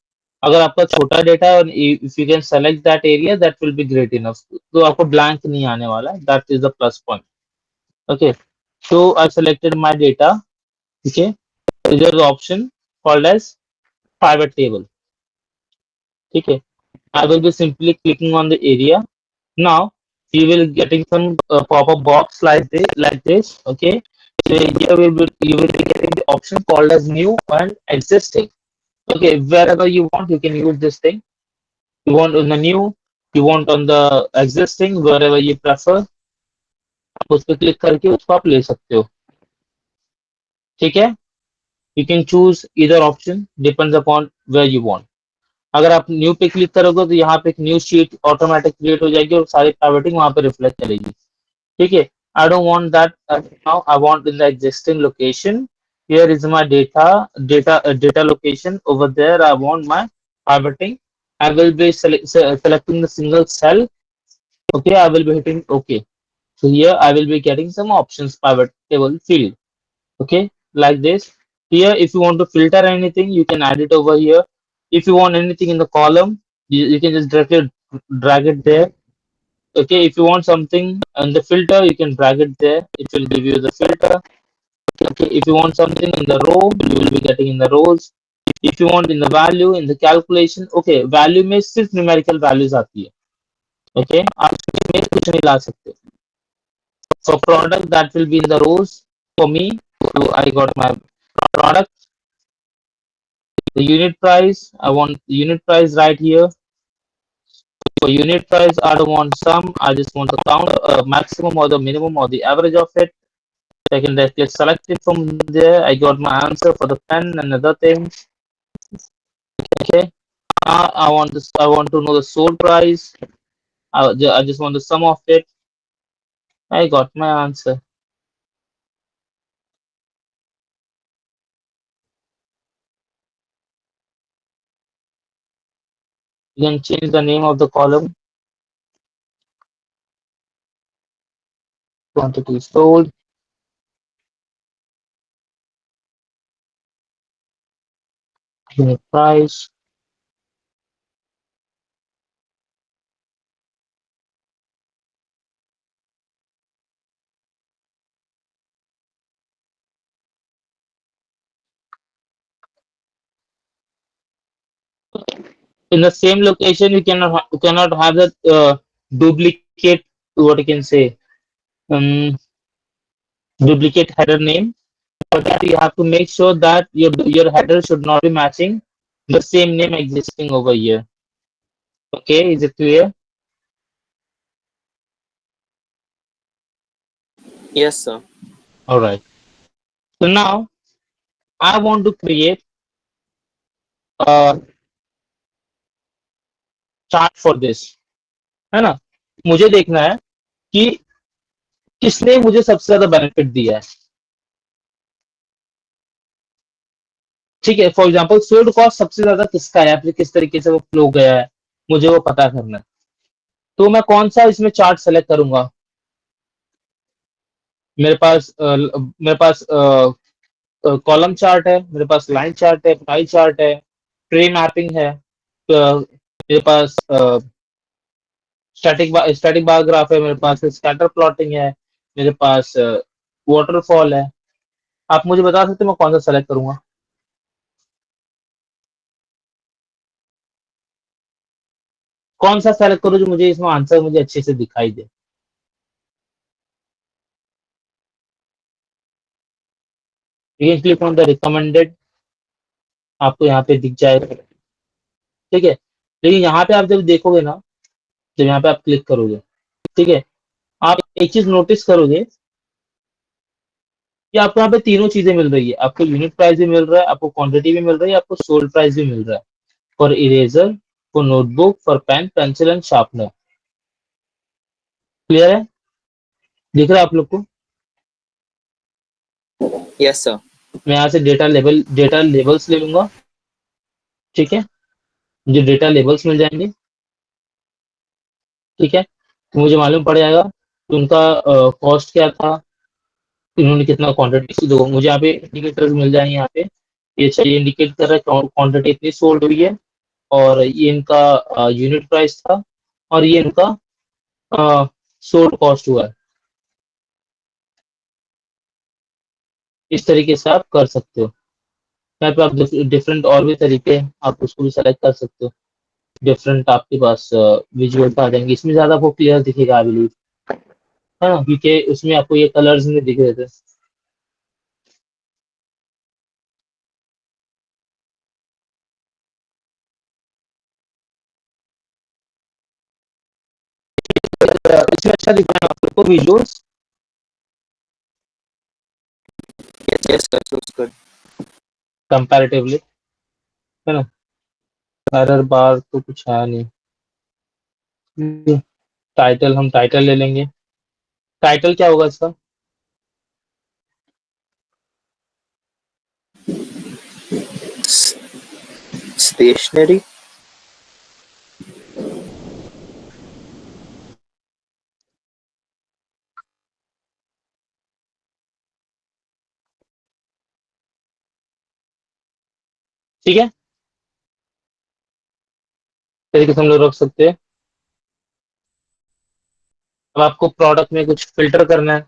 अगर आपका छोटा डेटा है और if you can select that area, that will be great enough. तो आपको ब्लैंक नहीं आने वाला, that is the plus point. Okay. So I selected my data. ठीक है. There is option called as pivot table. ठीक है. I will be simply clicking on the area. Now you will getting some pop-up box like this. Okay. So here you will be getting the option called as new and existing. Okay. Wherever you want, you can use this thing. You want on the new, you want on the existing, wherever you prefer. आप उस पर click करके उसको आप ले सकते हो. ठीक है. You can choose either option, depends upon where you want. अगर आप न्यू पे क्लिक करोगे तो यहाँ पे एक न्यू शीट ऑटोमेटिक क्रिएट हो जाएगी और सारी प्राइवेटिंग वहां पे रिफ्लेक्ट करेगी. ठीक है. I don't want that now. I want in the existing location. Here is my data location. Over there I want my privating. I will be selecting the single cell. Okay, I will be hitting OK. So here I will be getting some options pivot table field. Okay, like this. Here if you want to filter anything, you can add it over here. If you want anything in the column, you can just directly drag it there. Okay, if you want something in the filter, you can drag it there. It will give you the filter. Okay, if you want something in the row, you will be getting in the rows. If you want in the value, in the calculation, okay, value में सिर्फ numerical values आती है. Okay, आप इसमें कुछ नहीं ला सकते. For product, that will be in the rows. For me, so I got my product. The unit price, I want the unit price right here. For unit price, I don't want sum, I just want the count, maximum or the minimum or the average of it. I can directly select it from there. I got my answer for the pen and other things. Okay. I want this. I want to know the sold price. I just want the sum of it. I got my answer. You can change the name of the column. Quantity sold. unit price. In the same location, you cannot have that duplicate, what you can say, um, duplicate header name. For that, you have to make sure that your header should not be matching the same name existing over here. Okay, is it clear? Yes, sir. All right. So now I want to create a chart for this, है ना? मुझे देखना है कि किसने मुझे सबसे ज्यादा बेनिफिट दिया है. ठीक है, फॉर एग्जांपल सोल्ड कॉस्ट सबसे ज्यादा किसका है, या फिर किस तरीके से वो फ्लो गया है, मुझे वो पता करना है. तो मैं कौन सा इसमें चार्ट सेलेक्ट करूंगा? मेरे पास कॉलम चार्ट है, मेरे पास लाइन चार्ट है, पाई चार्ट है, ट्री मैपिंग है, मेरे पास स्टैटिक बार ग्राफ है, मेरे पास स्कैटर प्लॉटिंग है, मेरे पास वाटरफॉल है. आप मुझे बता सकते हैं मैं कौन सा सेलेक्ट करूंगा? कौन सा सेलेक्ट करूं जो मुझे इसमें आंसर मुझे अच्छे से दिखाई दे? You can click on the recommended, आपको यहाँ पे दिख जाएगा. ठीक है, लेकिन यहाँ पे आप जब देखोगे ना, जब यहाँ पे आप क्लिक करोगे, ठीक है, आप एक चीज नोटिस करोगे कि आपको यहाँ पे तीनों चीजें मिल रही है. आपको यूनिट प्राइस भी मिल रहा है, आपको क्वांटिटी भी मिल रही है, आपको सोल्ड प्राइस भी मिल रहा है. For eraser, for notebook, for pen, pencil and sharpener. Clear है? दिख रहा है आप लोग को? Yes, sir. मैं यहाँ से डेटा लेबल्स ले लूंगा. ठीक है, मुझे डेटा लेबल्स मिल जाएंगे. ठीक है, तो मुझे मालूम पड़ जाएगा कि उनका कॉस्ट क्या था, इन्होंने कितना क्वांटिटी. दो मुझे यहाँ पे इंडिकेटर्स मिल जाएंगे. यहाँ पे ये चाहिए इंडिकेट कर रहा है क्वांटिटी इतनी सोल्ड हुई है, और ये इनका यूनिट प्राइस था, और ये इनका सोल्ड कॉस्ट हुआ है. इस तरीके से आप कर सकते हो. यहाँ पे आप डिफरेंट और भी तरीके हैं, आप उसको भी सेलेक्ट कर सकते हो. डिफरेंट आपके पास विजुअल आ जाएंगे. इसमें ज्यादा आपको क्लियर दिखेगा आई बिलीव, है ना, क्योंकि उसमें आपको ये कलर्स में दिख रहे थे. इसमें अच्छा दिख रहा है आप लोग को visuals? Yes, sir. Looks good. Comparatively, है ना. एरर बार तो कुछ है नहीं. टाइटल, हम टाइटल ले लेंगे. टाइटल क्या होगा इसका? Stationery. ठीक है, तरीके से हम लोग रख सकते हैं. अब आपको प्रोडक्ट में कुछ फिल्टर करना है,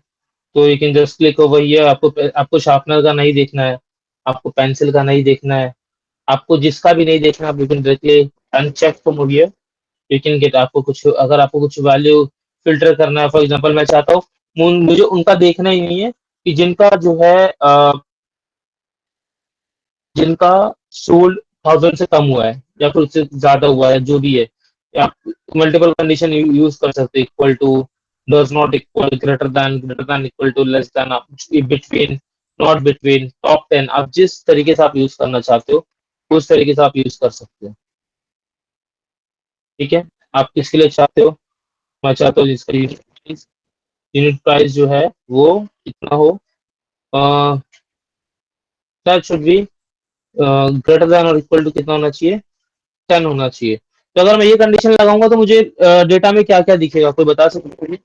तो you can just click over here. आपको शार्पनर का नहीं देखना है, आपको पेंसिल का नहीं देखना है, आपको जिसका भी नहीं देखना, आप you can directly uncheck from over here. You can get. आपको कुछ, अगर आपको कुछ वैल्यू फिल्टर करना है, फॉर एग्जांपल मैं चाहता हूँ मुझे उनका देखना ही नहीं है कि जिनका जो है जिनका सोल्ड 1000 से कम हुआ है, या फिर उससे ज्यादा हुआ है, जो भी है. आप मल्टीपल कंडीशन यूज कर सकते हैं. Equal to, does not equal, greater than, equal to, less than, between, not between, top 10. आप जिस तरीके से आप यूज करना चाहते हो उस तरीके से आप यूज कर सकते हो. ठीक है, आप किसके लिए चाहते हो? मैं चाहता हूँ जिसका यूनिट प्राइस जो है वो कितना हो, that should be greater then और इक्वल टू कितना होना चाहिए, 10 होना चाहिए. तो अगर मैं ये कंडीशन लगाऊंगा तो मुझे डेटा में क्या क्या दिखेगा, कोई बता सकते हैं?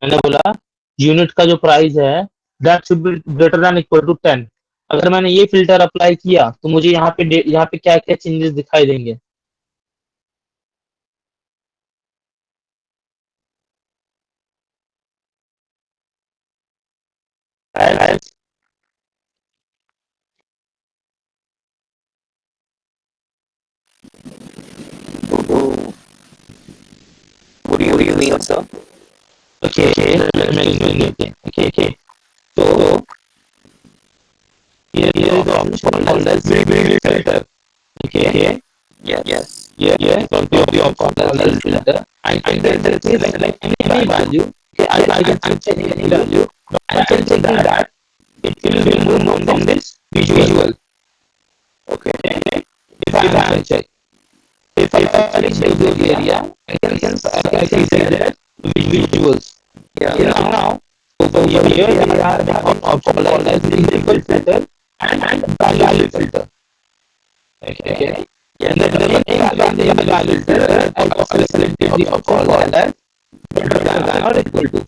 मैंने बोला यूनिट का जो प्राइस है that should be greater than equal to 10। अगर मैंने ये फिल्टर अप्लाई किया तो मुझे यहाँ पे क्या क्या चेंजेस दिखाई देंगे? Right? What do you mean, sir? Okay, let me explain it. Okay. So here is the option called as variable filter. Okay. Yes. Here is the option called as filter. I can select any value. Okay, I can check any value. I can check that it will be removed from this visual. Okay. If I am check, if I select this area, I can see that visuals. Yeah. Now over here we have an option called as visible filter and value filter. Okay. Yeah. And then in the value filter, I also selected the option called as greater than or equal to.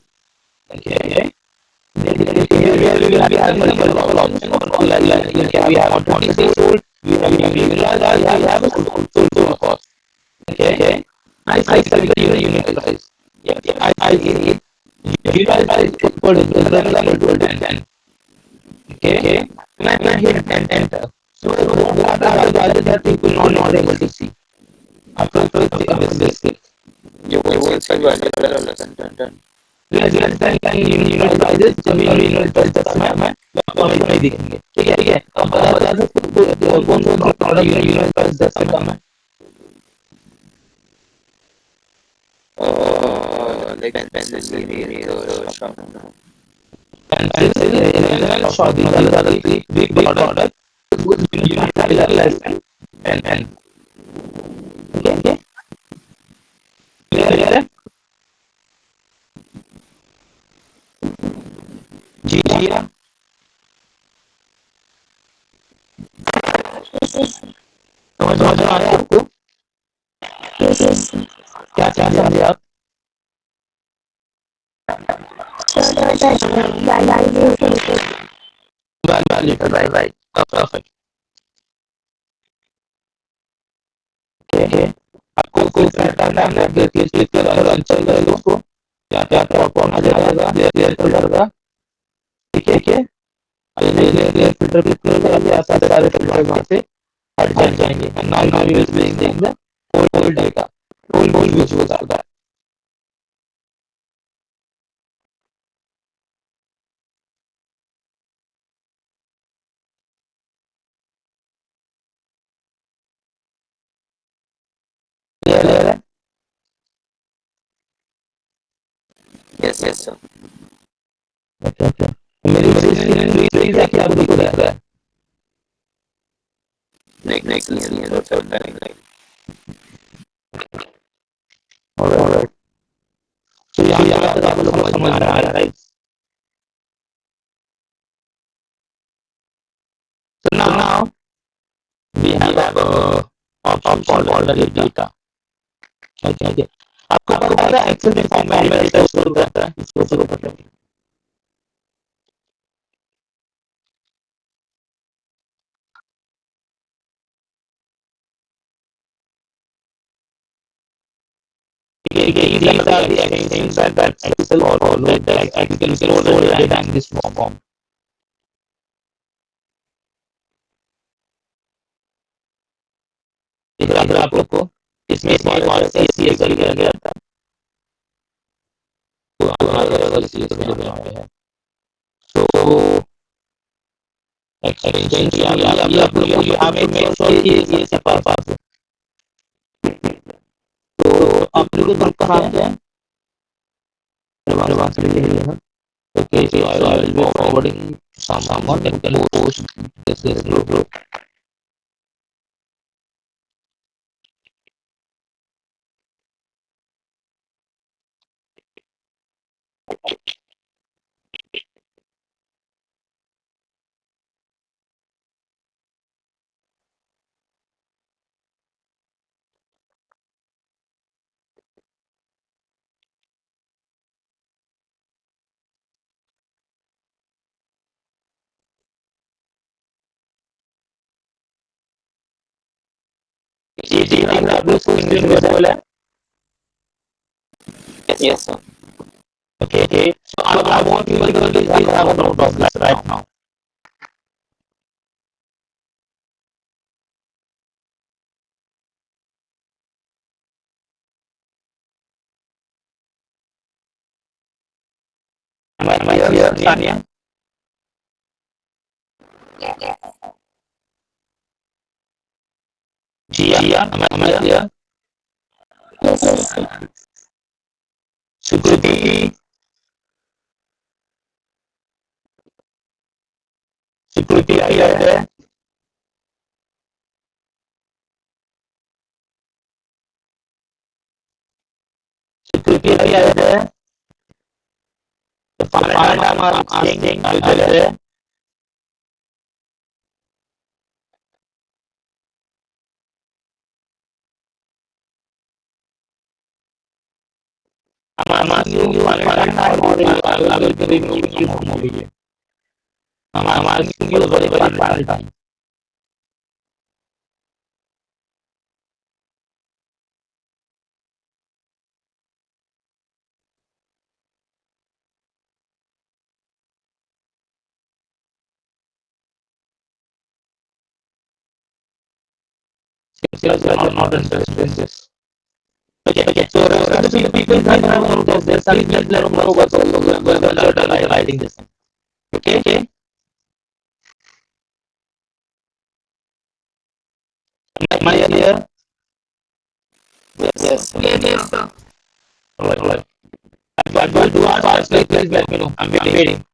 Okay. Then here we have multiple options called like we have quantity sold, we have realized, we have a sold cost. Okay. I select the unit price. Yeah. I see unit price equal to greater than or equal to 10. Okay. And I hit enter. So what are the values that people not able to see after this click? You will see value less than 10. Less than 10 unit prices सभी unit price का समय हमें नहीं दिखेंगे। ठीक है अब बता सकते हो कौन सा प्रोडक्ट unit price 10 से कम है? Like pencil, sharpener. Pencil and short, these are the three products whose unit price are less than 10. Okay. Clear है? जी हाँ। समझ में आया आपको? क्या समझे आप? Value, right. Perfect. Okay. आपको कोई पैटर्न है क्लिक करेगा चल रहा है उसको क्या कौन आ जाएगा लेयर कलर का। ठीक है लेयर फिल्टर क्लिक करेगा ये सारे फिल्टर वहां से हट जाएंगे। Now you will seeing the whole data whole visuals are that. Clear है? Yes, sir. अच्छा मेरी स्क्रीन फ्रीज है क्या आपको दिख रहा है? Next, like. ऑलराइट तो यहाँ तक आपको समझ में आ रहा है right? So now we have option called order data. Okay. आपको पता है एक्सेल में फॉर्मेट डेटा स्टोर करता है इसको शुरू करते हैं। ठीक है these are the extensions that Excel or that Excel can order data in this form. अगर आप लोग को इसमें हमारे SCS करके आ गया था तो अगर SCS का जो यहाँ पे है तो एक्सटेंशन की आप लोग you have to make sure कि ये सब पास है। तो आप लोग को कहाँ क्या है advanced area है। Okay, so I will be forwarding someone that can post this group. ये दिख रहा है आपको फुल स्क्रीन विजिबल है? Yes, sir. Okay. So I want you to please have a note of this right now. Am I clear, Sania? Gia, am I clear? Sukriti, Sukriti, are you there? Sukriti, are you there? The final I'm asking, are you there? I'm asking you one time or I will be removing you from over here. I'm asking you for the very final time. Because you are not interested in this. Okay. So rest of the people that have note of this, please let them know what's also when you're done writing this. Okay. Am I clear? Yes, sir. Yes, sir. Alright. But what do ask, please let me know. I'm waiting.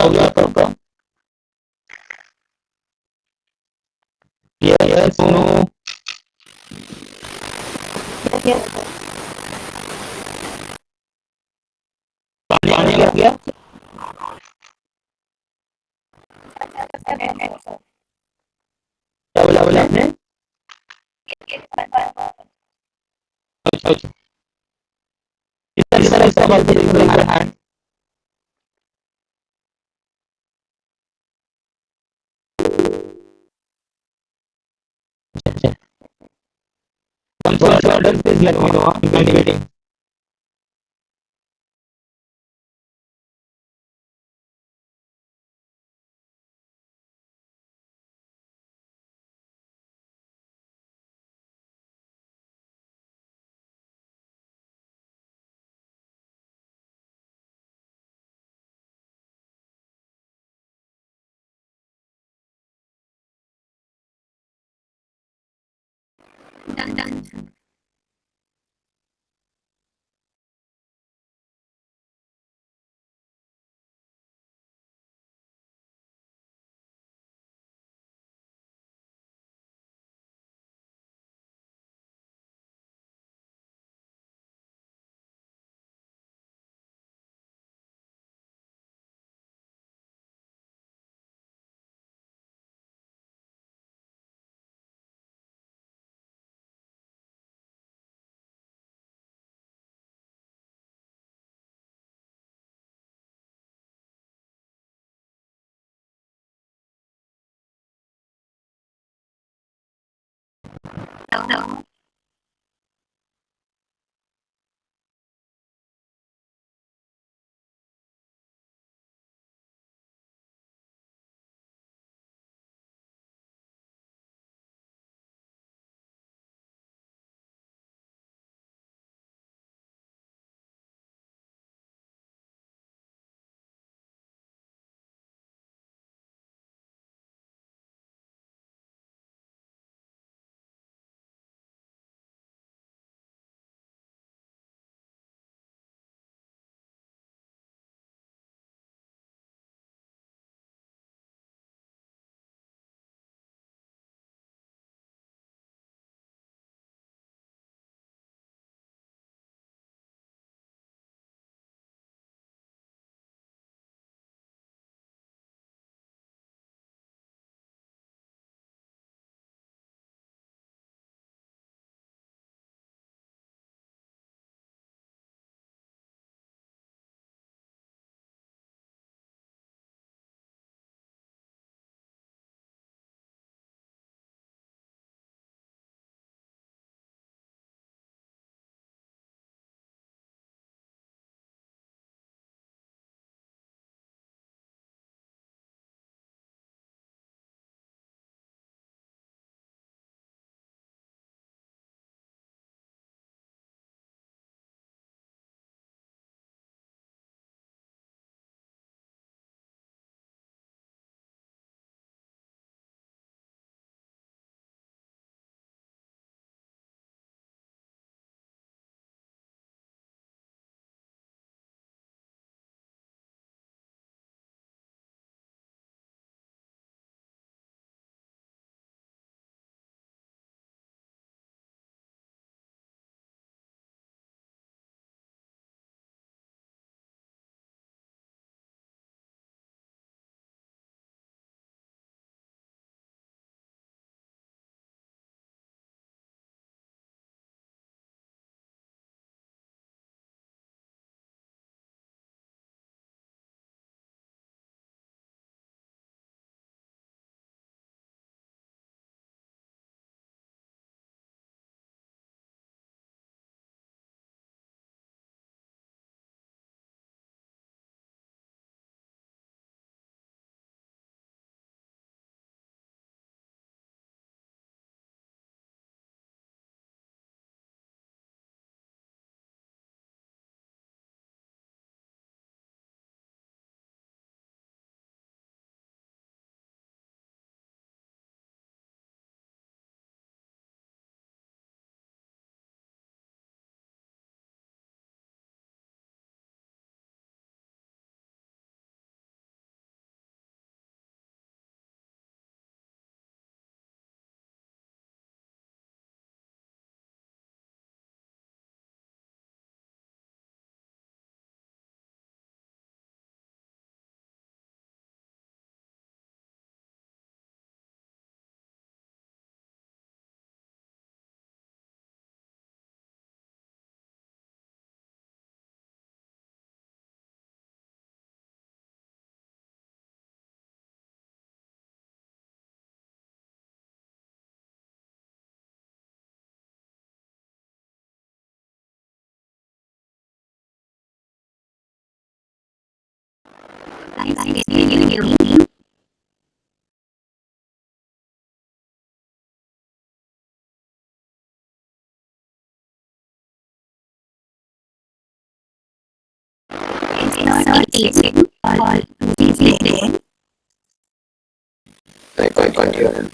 हो गया आपका? Yes, no. पानी आ गया? क्या बोला आपने? अच्छा, अच्छा। किस तरह इसका बात करेंगे? Once you are done, please let me know. I'm waiting. Done. No. I can't hear him.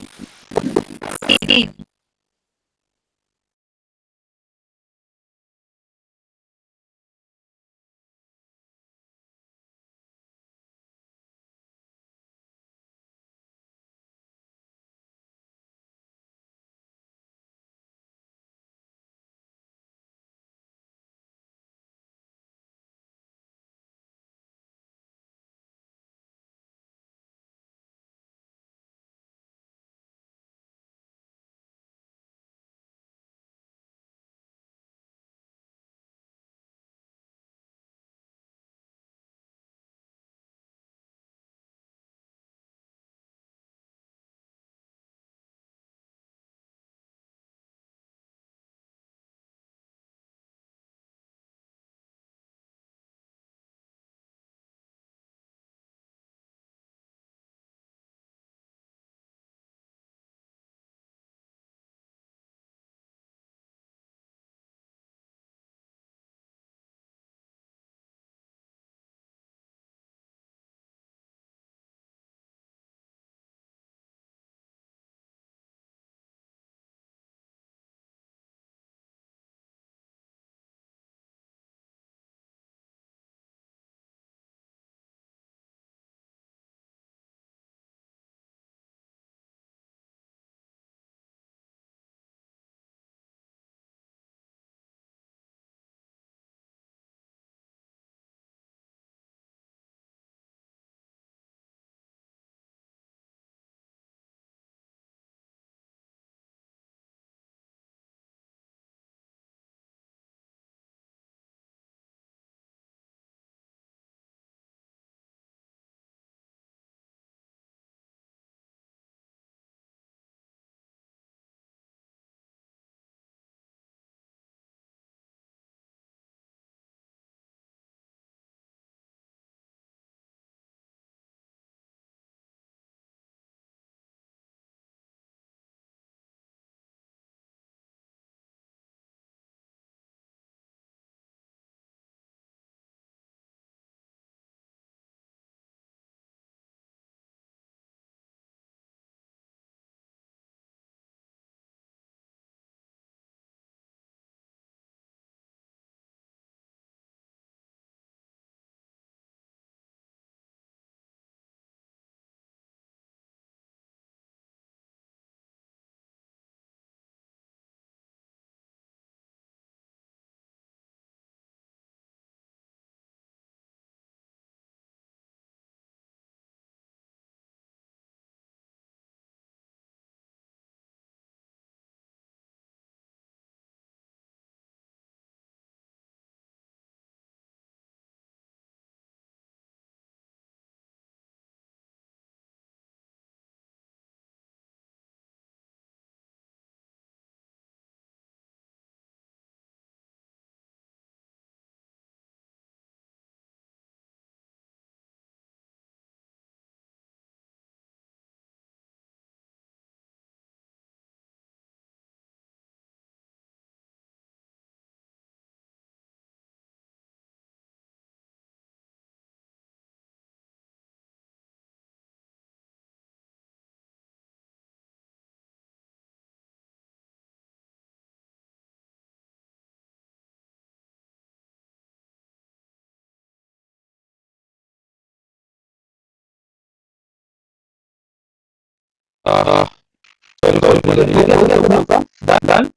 Done?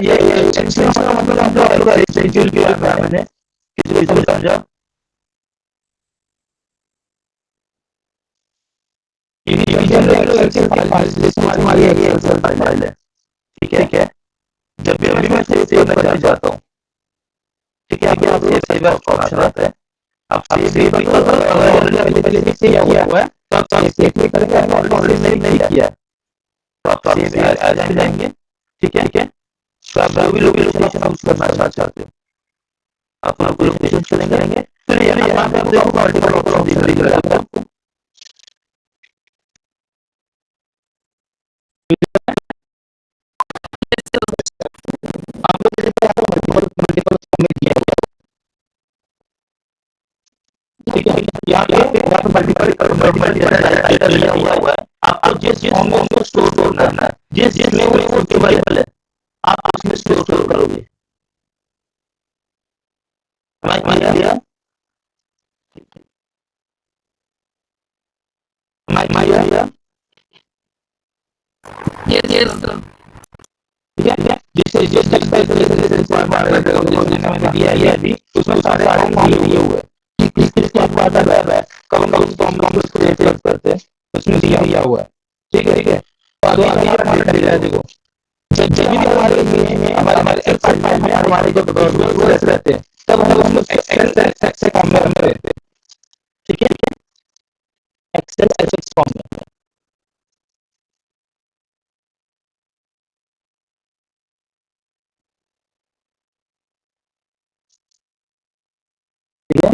ये extension का मतलब हम लोग पूरा schedule किया है मैंने किसी को समझा इनिशियल एक्सेल फाइल लिस्ट हमारी एक्सेल फाइल है ठीक है जब भी मैं सेव करना चाहता हूँ ठीक है आप सेव ऑप्शन आता है आप सेव अगर पहले से किया हुआ है तो आप सेव क्लिक करेंगे ऑलरेडी नहीं किया है तो आप सेव एज जाएंगे ठीक है तो आप जो भी लोकेशन यूज करना चाहते हो आप लोकेशन चलेंगे फिर यहाँ पे देखो मल्टीपल ऑप्शन दिख रहा है आपको आपको जैसे आपको मल्टीपल में दिया गया ठीक है यहाँ पे मल्टीपल डाटा दिया हुआ है आपको जिस फॉर्म में उनको स्टोर करना है जिसमें वो टेबल है आप उसमें स्टोर करोगे माइक Yes, sir. ठीक है जिस मैंने दिया है अभी उसमें सारे दिए हुए हैं किसके बाद है कब उसको हम लोग उसको सेव करते हैं उसमें दिया हुआ है ठीक है तो अभी हमारा डेटा है देखो जब भी हमारे हमारे एक्सेल फाइल में हमारे जो विजुअल्स रहते हैं तब हम लोग एक्सेल फॉर्म में रहते हैं ठीक है एक्सेल फॉर्म में ठीक है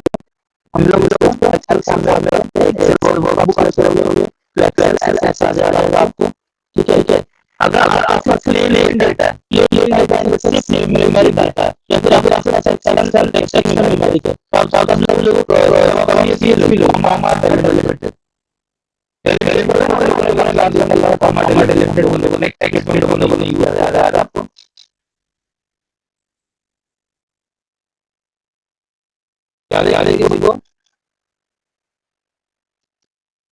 हम लोग उसको एक्सेल फॉर्म में रखते हैं एक्सेल फॉर्म बुक करोगे तो एक्सेल ऐसा आ जाएगा आपको ठीक है अगर आपका प्लेन डाटा है प्लेन डाटा सिर्फ मेमोरी डाटा है या फिर अगर आपका एक्सेल टेक्स्ट मेमोरी है तो आप लोग ये लोग हमारा लिमिटेड आपको याद है किसी को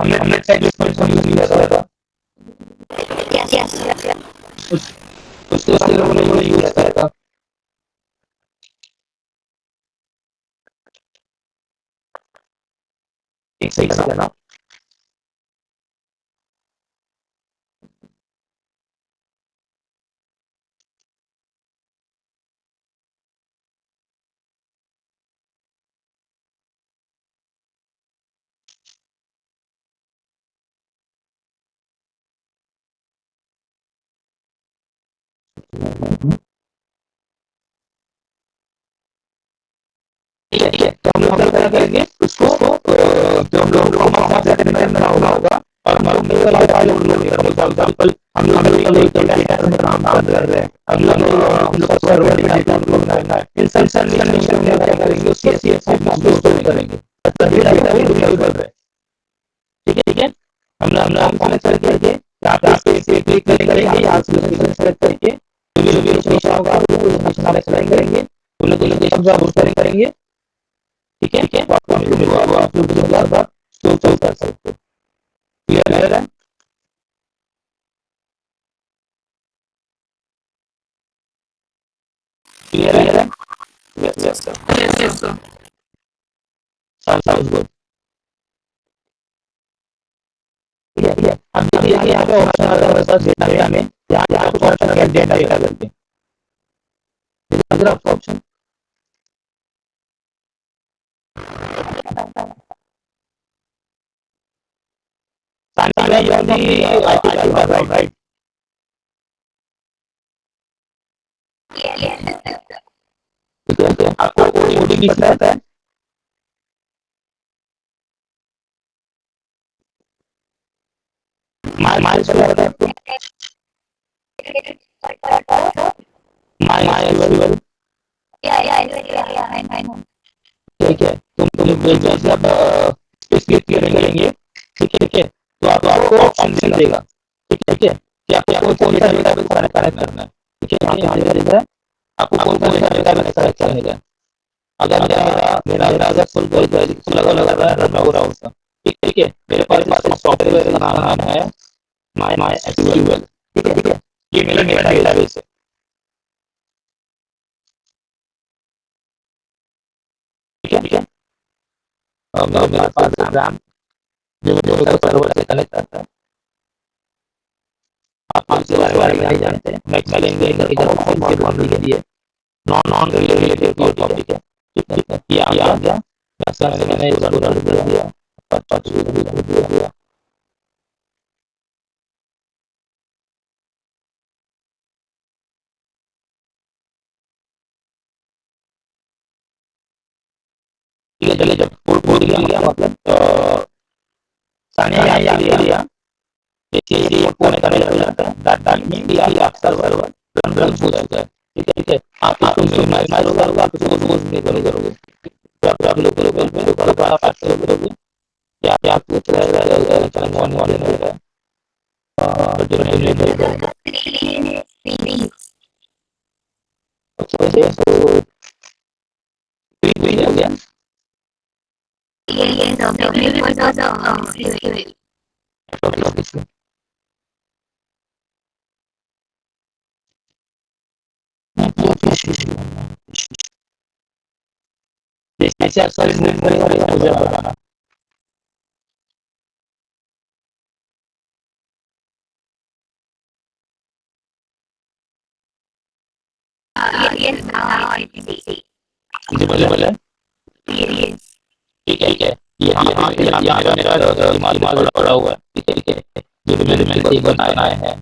हमने टेक्स्ट यूज किया था उसके बाद हमने यूज किया था एक सही है ना ठीक है तो हम लोग क्या करेंगे उसको जो हम लोग हमारा सेटिंग करना होगा और हमारे मेल फाइल अपलोड करने फॉर एग्जांपल हम लोग एक डेटा में काम कर रहे हैं हम लोग सर्वर डेटा अपलोड करना है इन सब कंडीशन में क्या करेंगे उसके सीएसवी में स्टोर करेंगे तभी डेटा वो डिलीवर कर रहे हैं ठीक है हम कनेक्ट करके यहाँ पे क्लिक करेंगे यहाँ से लोकेशन सेलेक्ट करके जो भी लोकेशन होगा वो लोकेशन सेलेक्ट करेंगे वो लोकेशन जो आप करेंगे ठीक है तो आपको आप लोग बार स्टोर कर सकते हो क्लियर है क्लियर है yes sir Yes, sir. Sound good ठीक है अब देखिए कि यहाँ पे ऑप्शन आ रहा है सर डेटा में यहाँ पे ऑप्शन है डेटा करके अगर आपका ऑप्शन राइट आपको ओटीपी पता है माइल चला रहा है आपको माइल ठीक है तुम जैसे आप क्लिक करेंगे ठीक है तो आपको ऑप्शन देगा ठीक है कि आपको कौन सा डेटा कनेक्ट करना है ठीक है यहाँ पे देगा आपको कौन सा डेटा कनेक्ट करने का अगर मेरा अगर फुल लगा रहा है रन हो रहा होता ठीक है मेरे पास सॉफ्टवेयर का नाम है माय एसक्यूएल ठीक है ये मेरा डेटाबेस है ठीक है अब मेरे पास प्रोग्राम जो मेरे सर्वर से कनेक्ट करता है आप इसके बारे में नहीं जानते हैं मैं लेंगे इधर फॉर्म के लिए नॉन रिलेटेड टॉपिक है ठीक है ये आ गया मैंने इसको रन कर दिया 5 दिया चले जब फूड गया मतलब सानिया या एरिया ये होने का हो जाता है दैट मीन कि आप सर्वर रन हो जाता है। ठीक है आप इसको मिनिमाइज करोगे आप इसको रोज नहीं करोगे तो आप लोकल आप एक्सेस करोगे या आपको चैनल वन देना होगा जो नहीं देगा तो हो गया जैसे आप सर्च करेंगे मुझे बताना मुझे बोले ठीक है यहाँ पे मेरा दिमाग पड़ा हुआ है ठीक है जो भी मैंने एक बनाए हैं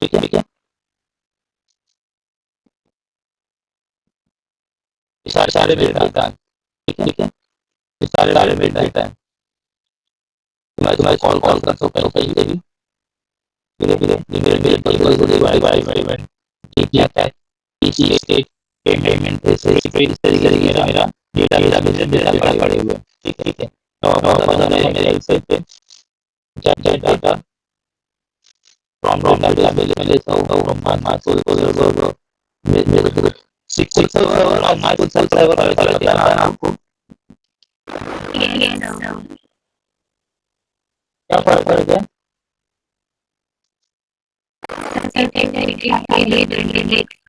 ठीक है सारे मेरे डाटा है ठीक है ये सारे मेरे डाटा है मैं तुम्हारे कॉल कर सकता हूँ कहीं से भी धीरे धीरे मेरे टेबल को डिवाइड किया है इसी स्टेट पेमेंट से इस तरीके से मेरा डेटा पड़े हुए ठीक है तो अब पता है मेरे वेबसाइट पे क्या डाटा फ्रॉम डाटा पहले फ्रॉम माय सोर्स मेरे को सिक्स और माय सोर्स सर्वर पता चला है आपको क्या फर्क है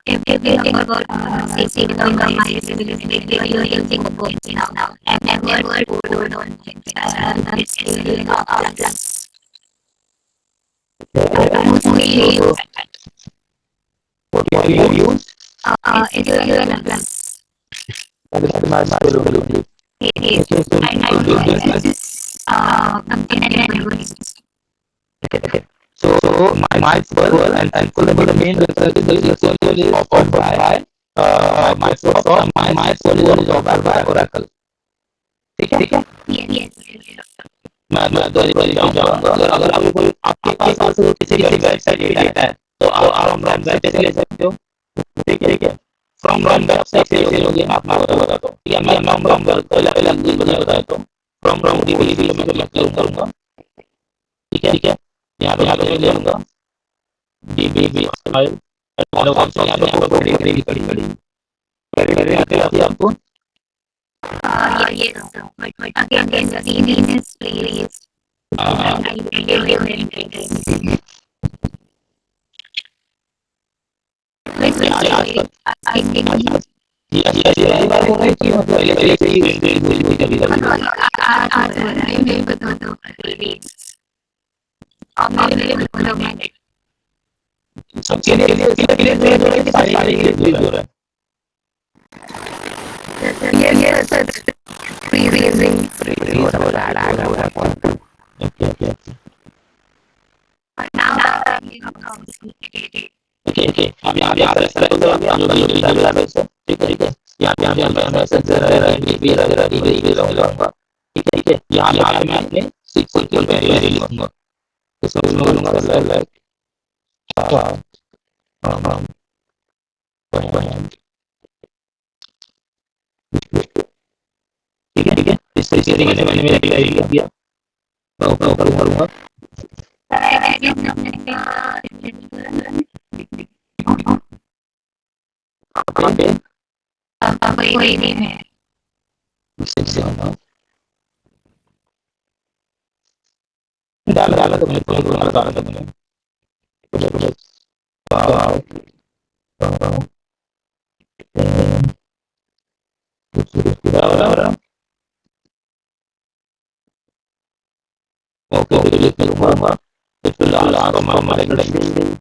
Everything about CC on my you're using the board now. And then word board on it's really not all plus. what do you use It's really plus. that is my It is. I know. So my first and full the main result is offered by Microsoft or my full is offered by Oracle. ठीक है मैं दो जाऊंगा अगर अभी कोई आपके पास किसी भी वेबसाइट पे डाटा है तो आप फ्रॉम वेबसाइट से ले सकते हो ठीक है फ्रॉम वेबसाइट से लोगे आप मैं बताता हूँ ठीक है मैं फ्रॉम पहले बताता हूँ फ्रॉम डीबीडी मैं करूंगा ठीक है यहाँ पे ले लूंगा डीबीडी फाइल हेलो ऑप्शन यहाँ पे बड़ी आती है आपको सबके लिए सारी हो रहा है ओके अब यहाँ पे ऐसा होगा कि हम लोग डाल वैसे ठीक है यहाँ पे मैं जरा भी लगाऊंगा ठीक है यहाँ पे मैं अपने सीक्वल के ऊपर रिलीज करूंगा तो सब लोग लूंगा लाइक ठीक है इस तरीके से मैंने मेरा क्वेरी लिख दिया मैं करूंगा डाला तो मैं डाला तो मैंने ओके डिलीट करूंगा it will ask for my credentials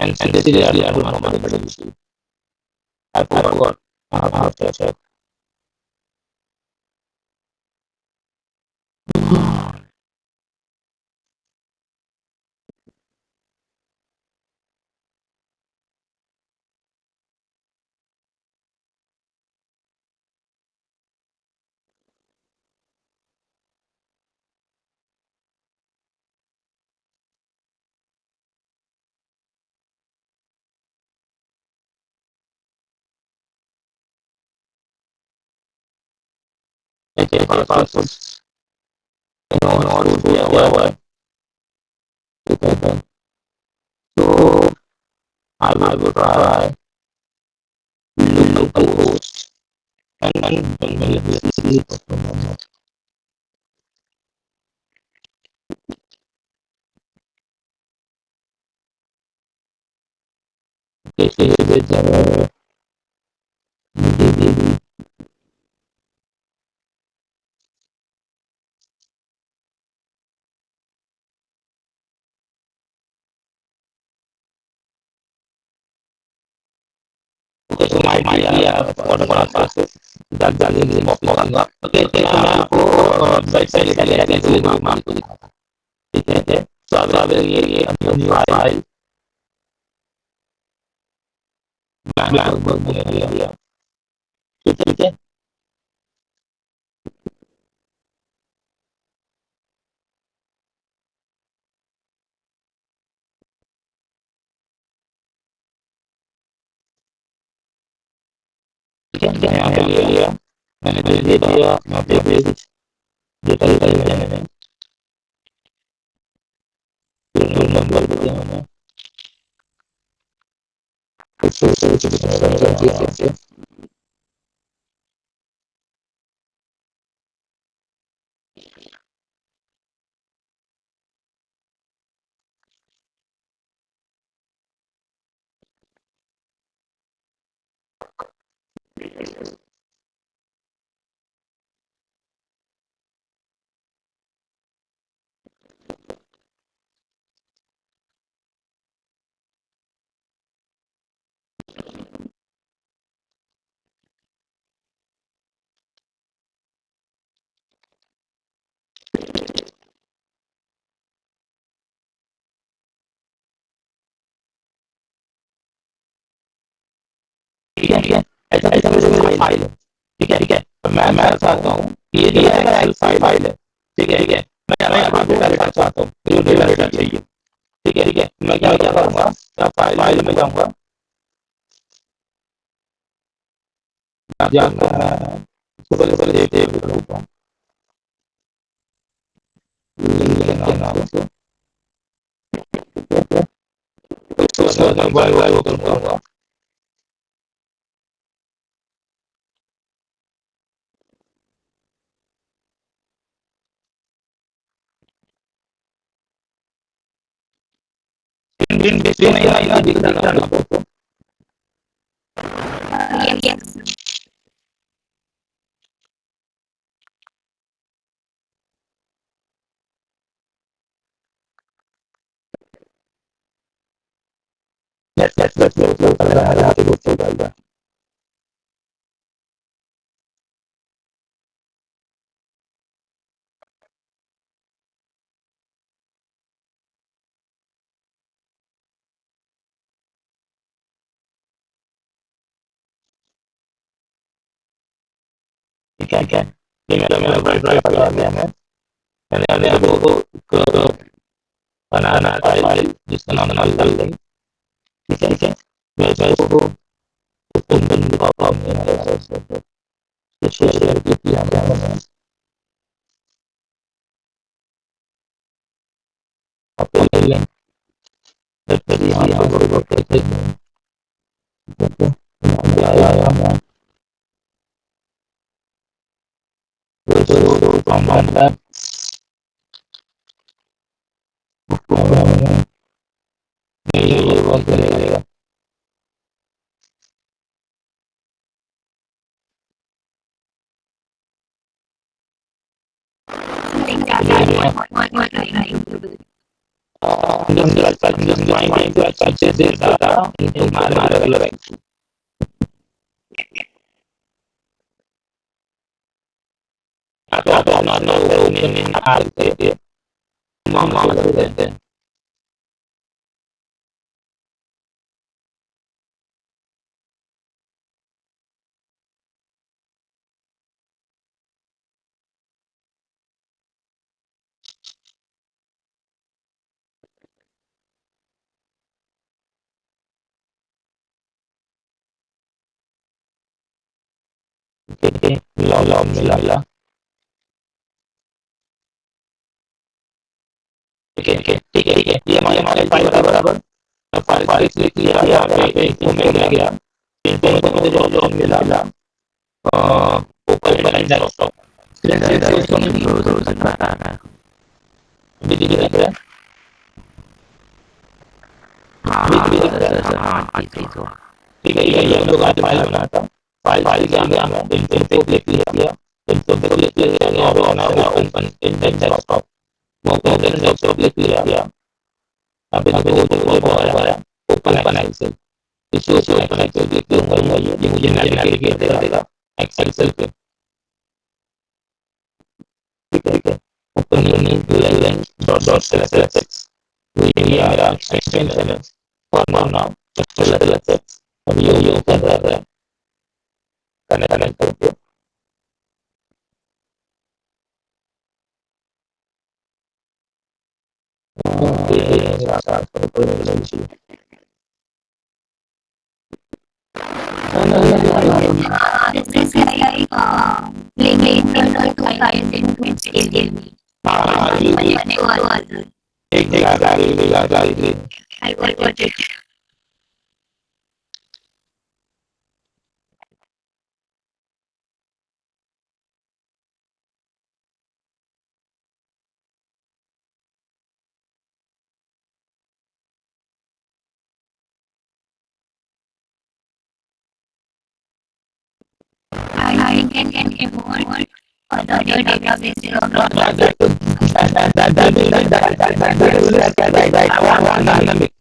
and this is really I don't know my credentials I forgot I have to check password और दिया हुआ है, ठीक है। तो I will try local host and see performance. Okay, with the okay, so my idea for the process that is in popping up. Okay, तो मैं आपको वेबसाइट से लेके दूंगा, मैं आपको दिखाता हूँ, ठीक है। तो अब ये अपनी फाइल ब्लैंक बना दिया, ठीक है। ठीक है, यहाँ पे ले लिया, मैंने दे दिया, यहाँ पे कुछ डेटा दिया मैंने, नंबर दिया मैंने, कुछ ठीक है, ऐसा ऐसा मेरी फाइल है, ठीक है। तो मैं चाहता हूँ कि ये मेरा एक्सेल फाइल है, ठीक है। मैं यहाँ डेटा लेना चाहता हूँ, मुझे डेटा चाहिए, ठीक है। मैं क्या करूँगा, फाइल में जाऊँगा, जाकर मैं इसको पहले सेव करूँगा, लिंक के नाम से, उसको मैं मोबाइल ओपन करूँगा, डिस्प्ले नहीं आएगा, दिख रहा है आपको। Yes. let's go कर रहा है, आगे बहुत चल रहा है। ठीक है, ये मेरा ड्राइव कर दिया मैंने अभी वो बनाना फाइल जिसका नाम डाल देंगे, ठीक है। मैं इसको ओपन दिखाता हूँ, मेरा शेयर किया मैंने, आपको ले लें, फिर यहाँ पर बहुत करते हैं, ठीक है। आया मैं तो कॉम्पाउंड है, ये वर्क करेगा, Something that what are you trying to do? I'm just trying to access this data into my regular Excel. तो नॉर्मल ओपन डाल देते हैं, माउस कर देते हैं, ठीक है। लॉग मिला ठीक है ये हमारे फाइल का बराबर फाइल क्लिक किया यहाँ पे इनको में गया इनको में मुझे जो मिला ओपन डेस्कटॉप दिख रहा है ठीक है ये हम लोग आज फाइल बनाया था फाइल के आगे हमें इन पे क्लिक किया इन पे क्लिक किया और बनाया open desktop open desktop click किया अब इसको जो ओपन एक्सेल इसे ओपन एक्सेल क्लिक करूंगा ये मुझे नेविगेट कर देगा एक्सेल पे ठीक है ओपन न्यू डॉट सेलेक्ट ये मेरा एक्सटेंशन है फॉर नाउ सेलेक्ट अब ये कर रहा है कनेक्ट करके This is like playing the two files in which is give me. I got it. I can import other databases or dynamic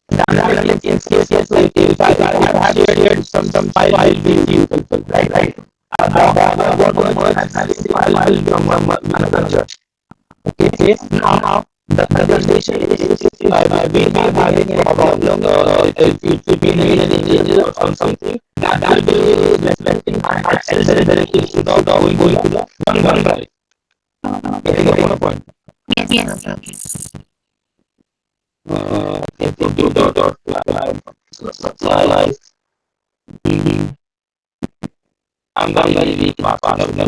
dynamic in CSS like if I have shared some file with you right file from another okay now the condition is if I have been having a problem if you been in or something that will be reflecting my Excel directly without going to the one drive. Getting the point. yes. I'm very weak partner and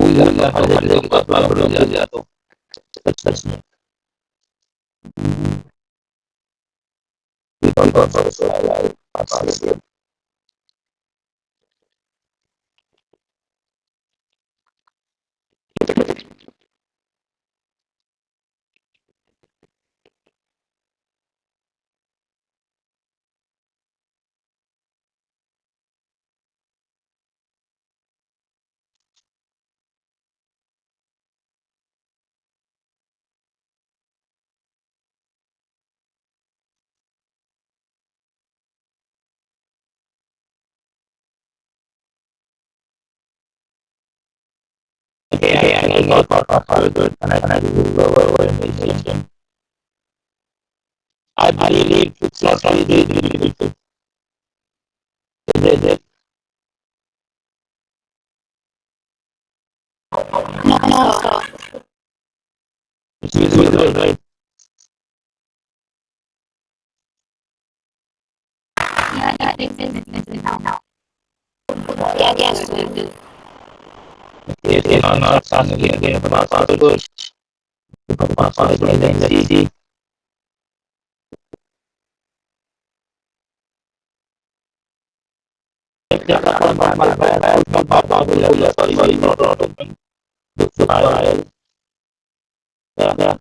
I got good and I do lower information. I believe it's not really good. No. It's usually right. Yeah, this is now. Yes, we do. Okay, not something again about good. Then easy. Sorry, not open. File. Yeah.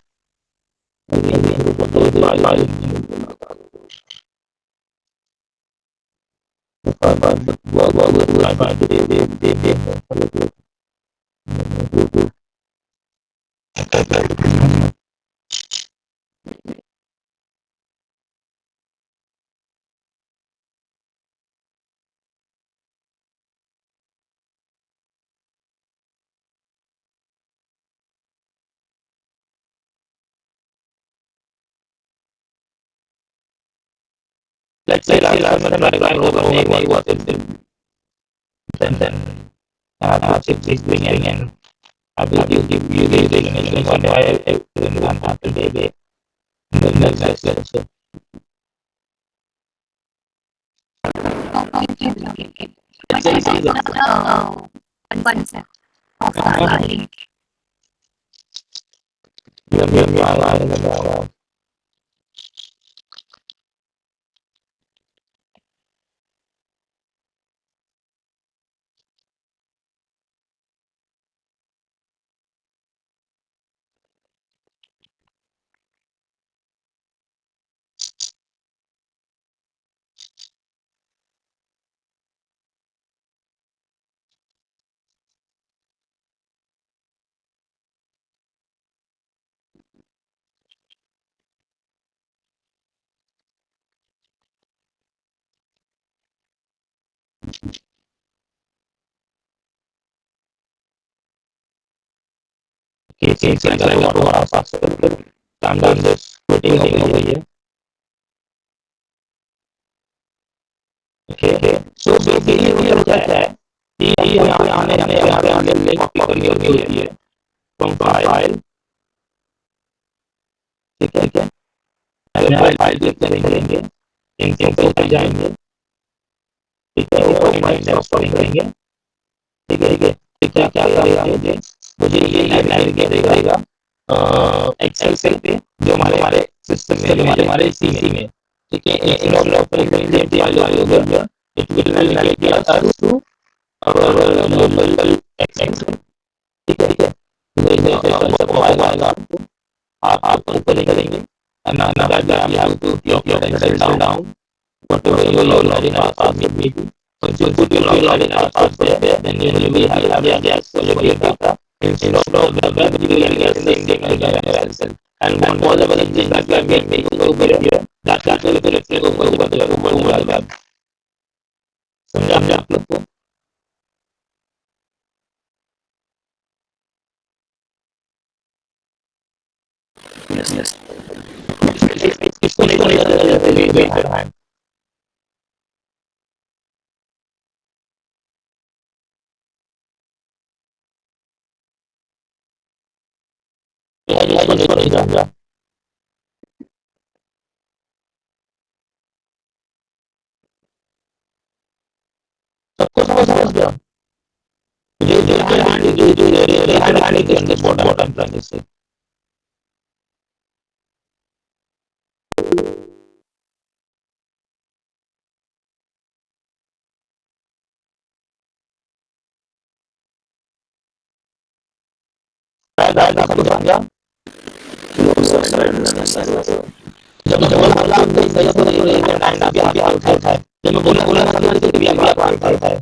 Let's say last time I what is it? Then I have to check this thing and I will give you the explanation on why everyone have to take it. Then next lecture. Let's say One sec. Okay, so I want to ask I'm just putting over here. Okay, so basically ये होता क्या है कि आपको यहाँ पे link copy करनी होती है from file, ठीक है, अगर फाइल क्लिक करेंगे इनपुट पे जाएंगे, ठीक है, ऊपर इंडेक्स करेंगे, ठीक है, क्या क्या करेगा मुझे ये नेविगेट करेगा एक्सेल पे जो हमारे सिस्टम में हमारे सीसी में, ठीक है, इन ऑपरेटिंग फाइल हो गया, it will navigate us to our local Excel, ठीक है, तो इसे सब आएगा आपको आप ऊपर करेंगे and now that you have to put your pencil down, whatever you already have password, once you put your already have password there, then you will have the access to your data instead of the web, you will get the same thing again in your Excel. And whatever changes that you are making over here, that will be reflected over the web. समझा आपने आप लोग को? Yes. इसको नहीं करना है. समझा सबको समझ गया जो बॉटम प्लान से सबको समझा जब बोला आप सही है जब मैं बोला ना तो भी आप आता है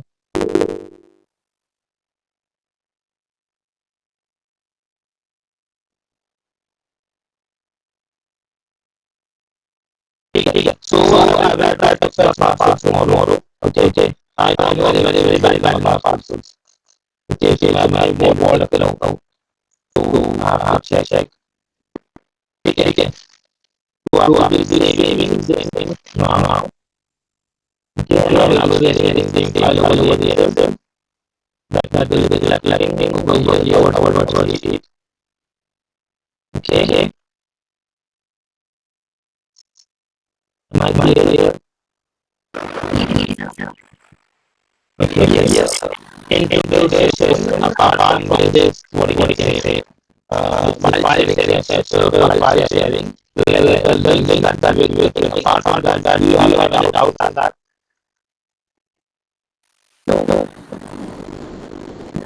ठीक है so I will try to set my password tomorrow okay I am very bad my password okay मैं बहुत करता हूँ तो आप check ठीक है तो आप will be saving now okay I will be saving file over there that will be like over here whatever it is okay am I clear here? Okay, yes. In today's session, apart from this, what you can say, file sharing, the link that will be taken apart from that you have any doubt on that? No.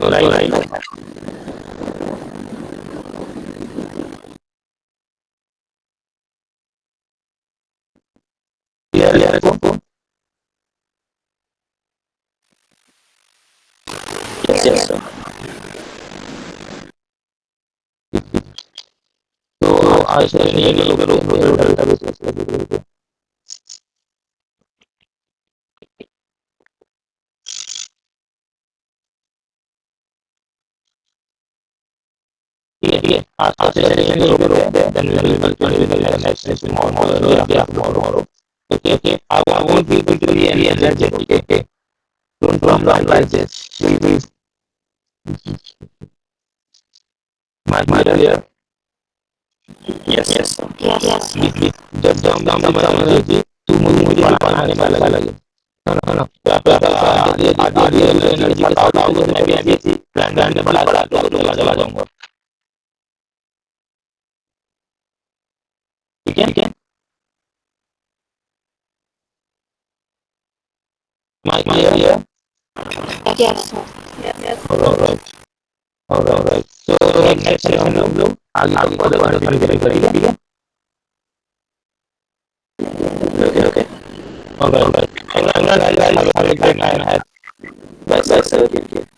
Right. Yeah, go. Yes, sir. So I shall need a little bit of ठीक है आज से session शुरू करो then we will continue with the next session tomorrow okay I want people to be energetic okay don't come down like this please my dear yes जब energy तू मुझे पढ़ाने में लगे ना आधी एनर्जी के साथ आओगे मैं भी ऐसी प्लान में बड़ा चला जाऊंगा My clear? Yes, sir. Alright. So next session में हम लोग आगे फर्दर कंटिन्यू करेंगे, ठीक है? Okay. Alright. Have a great night. Bye, sir.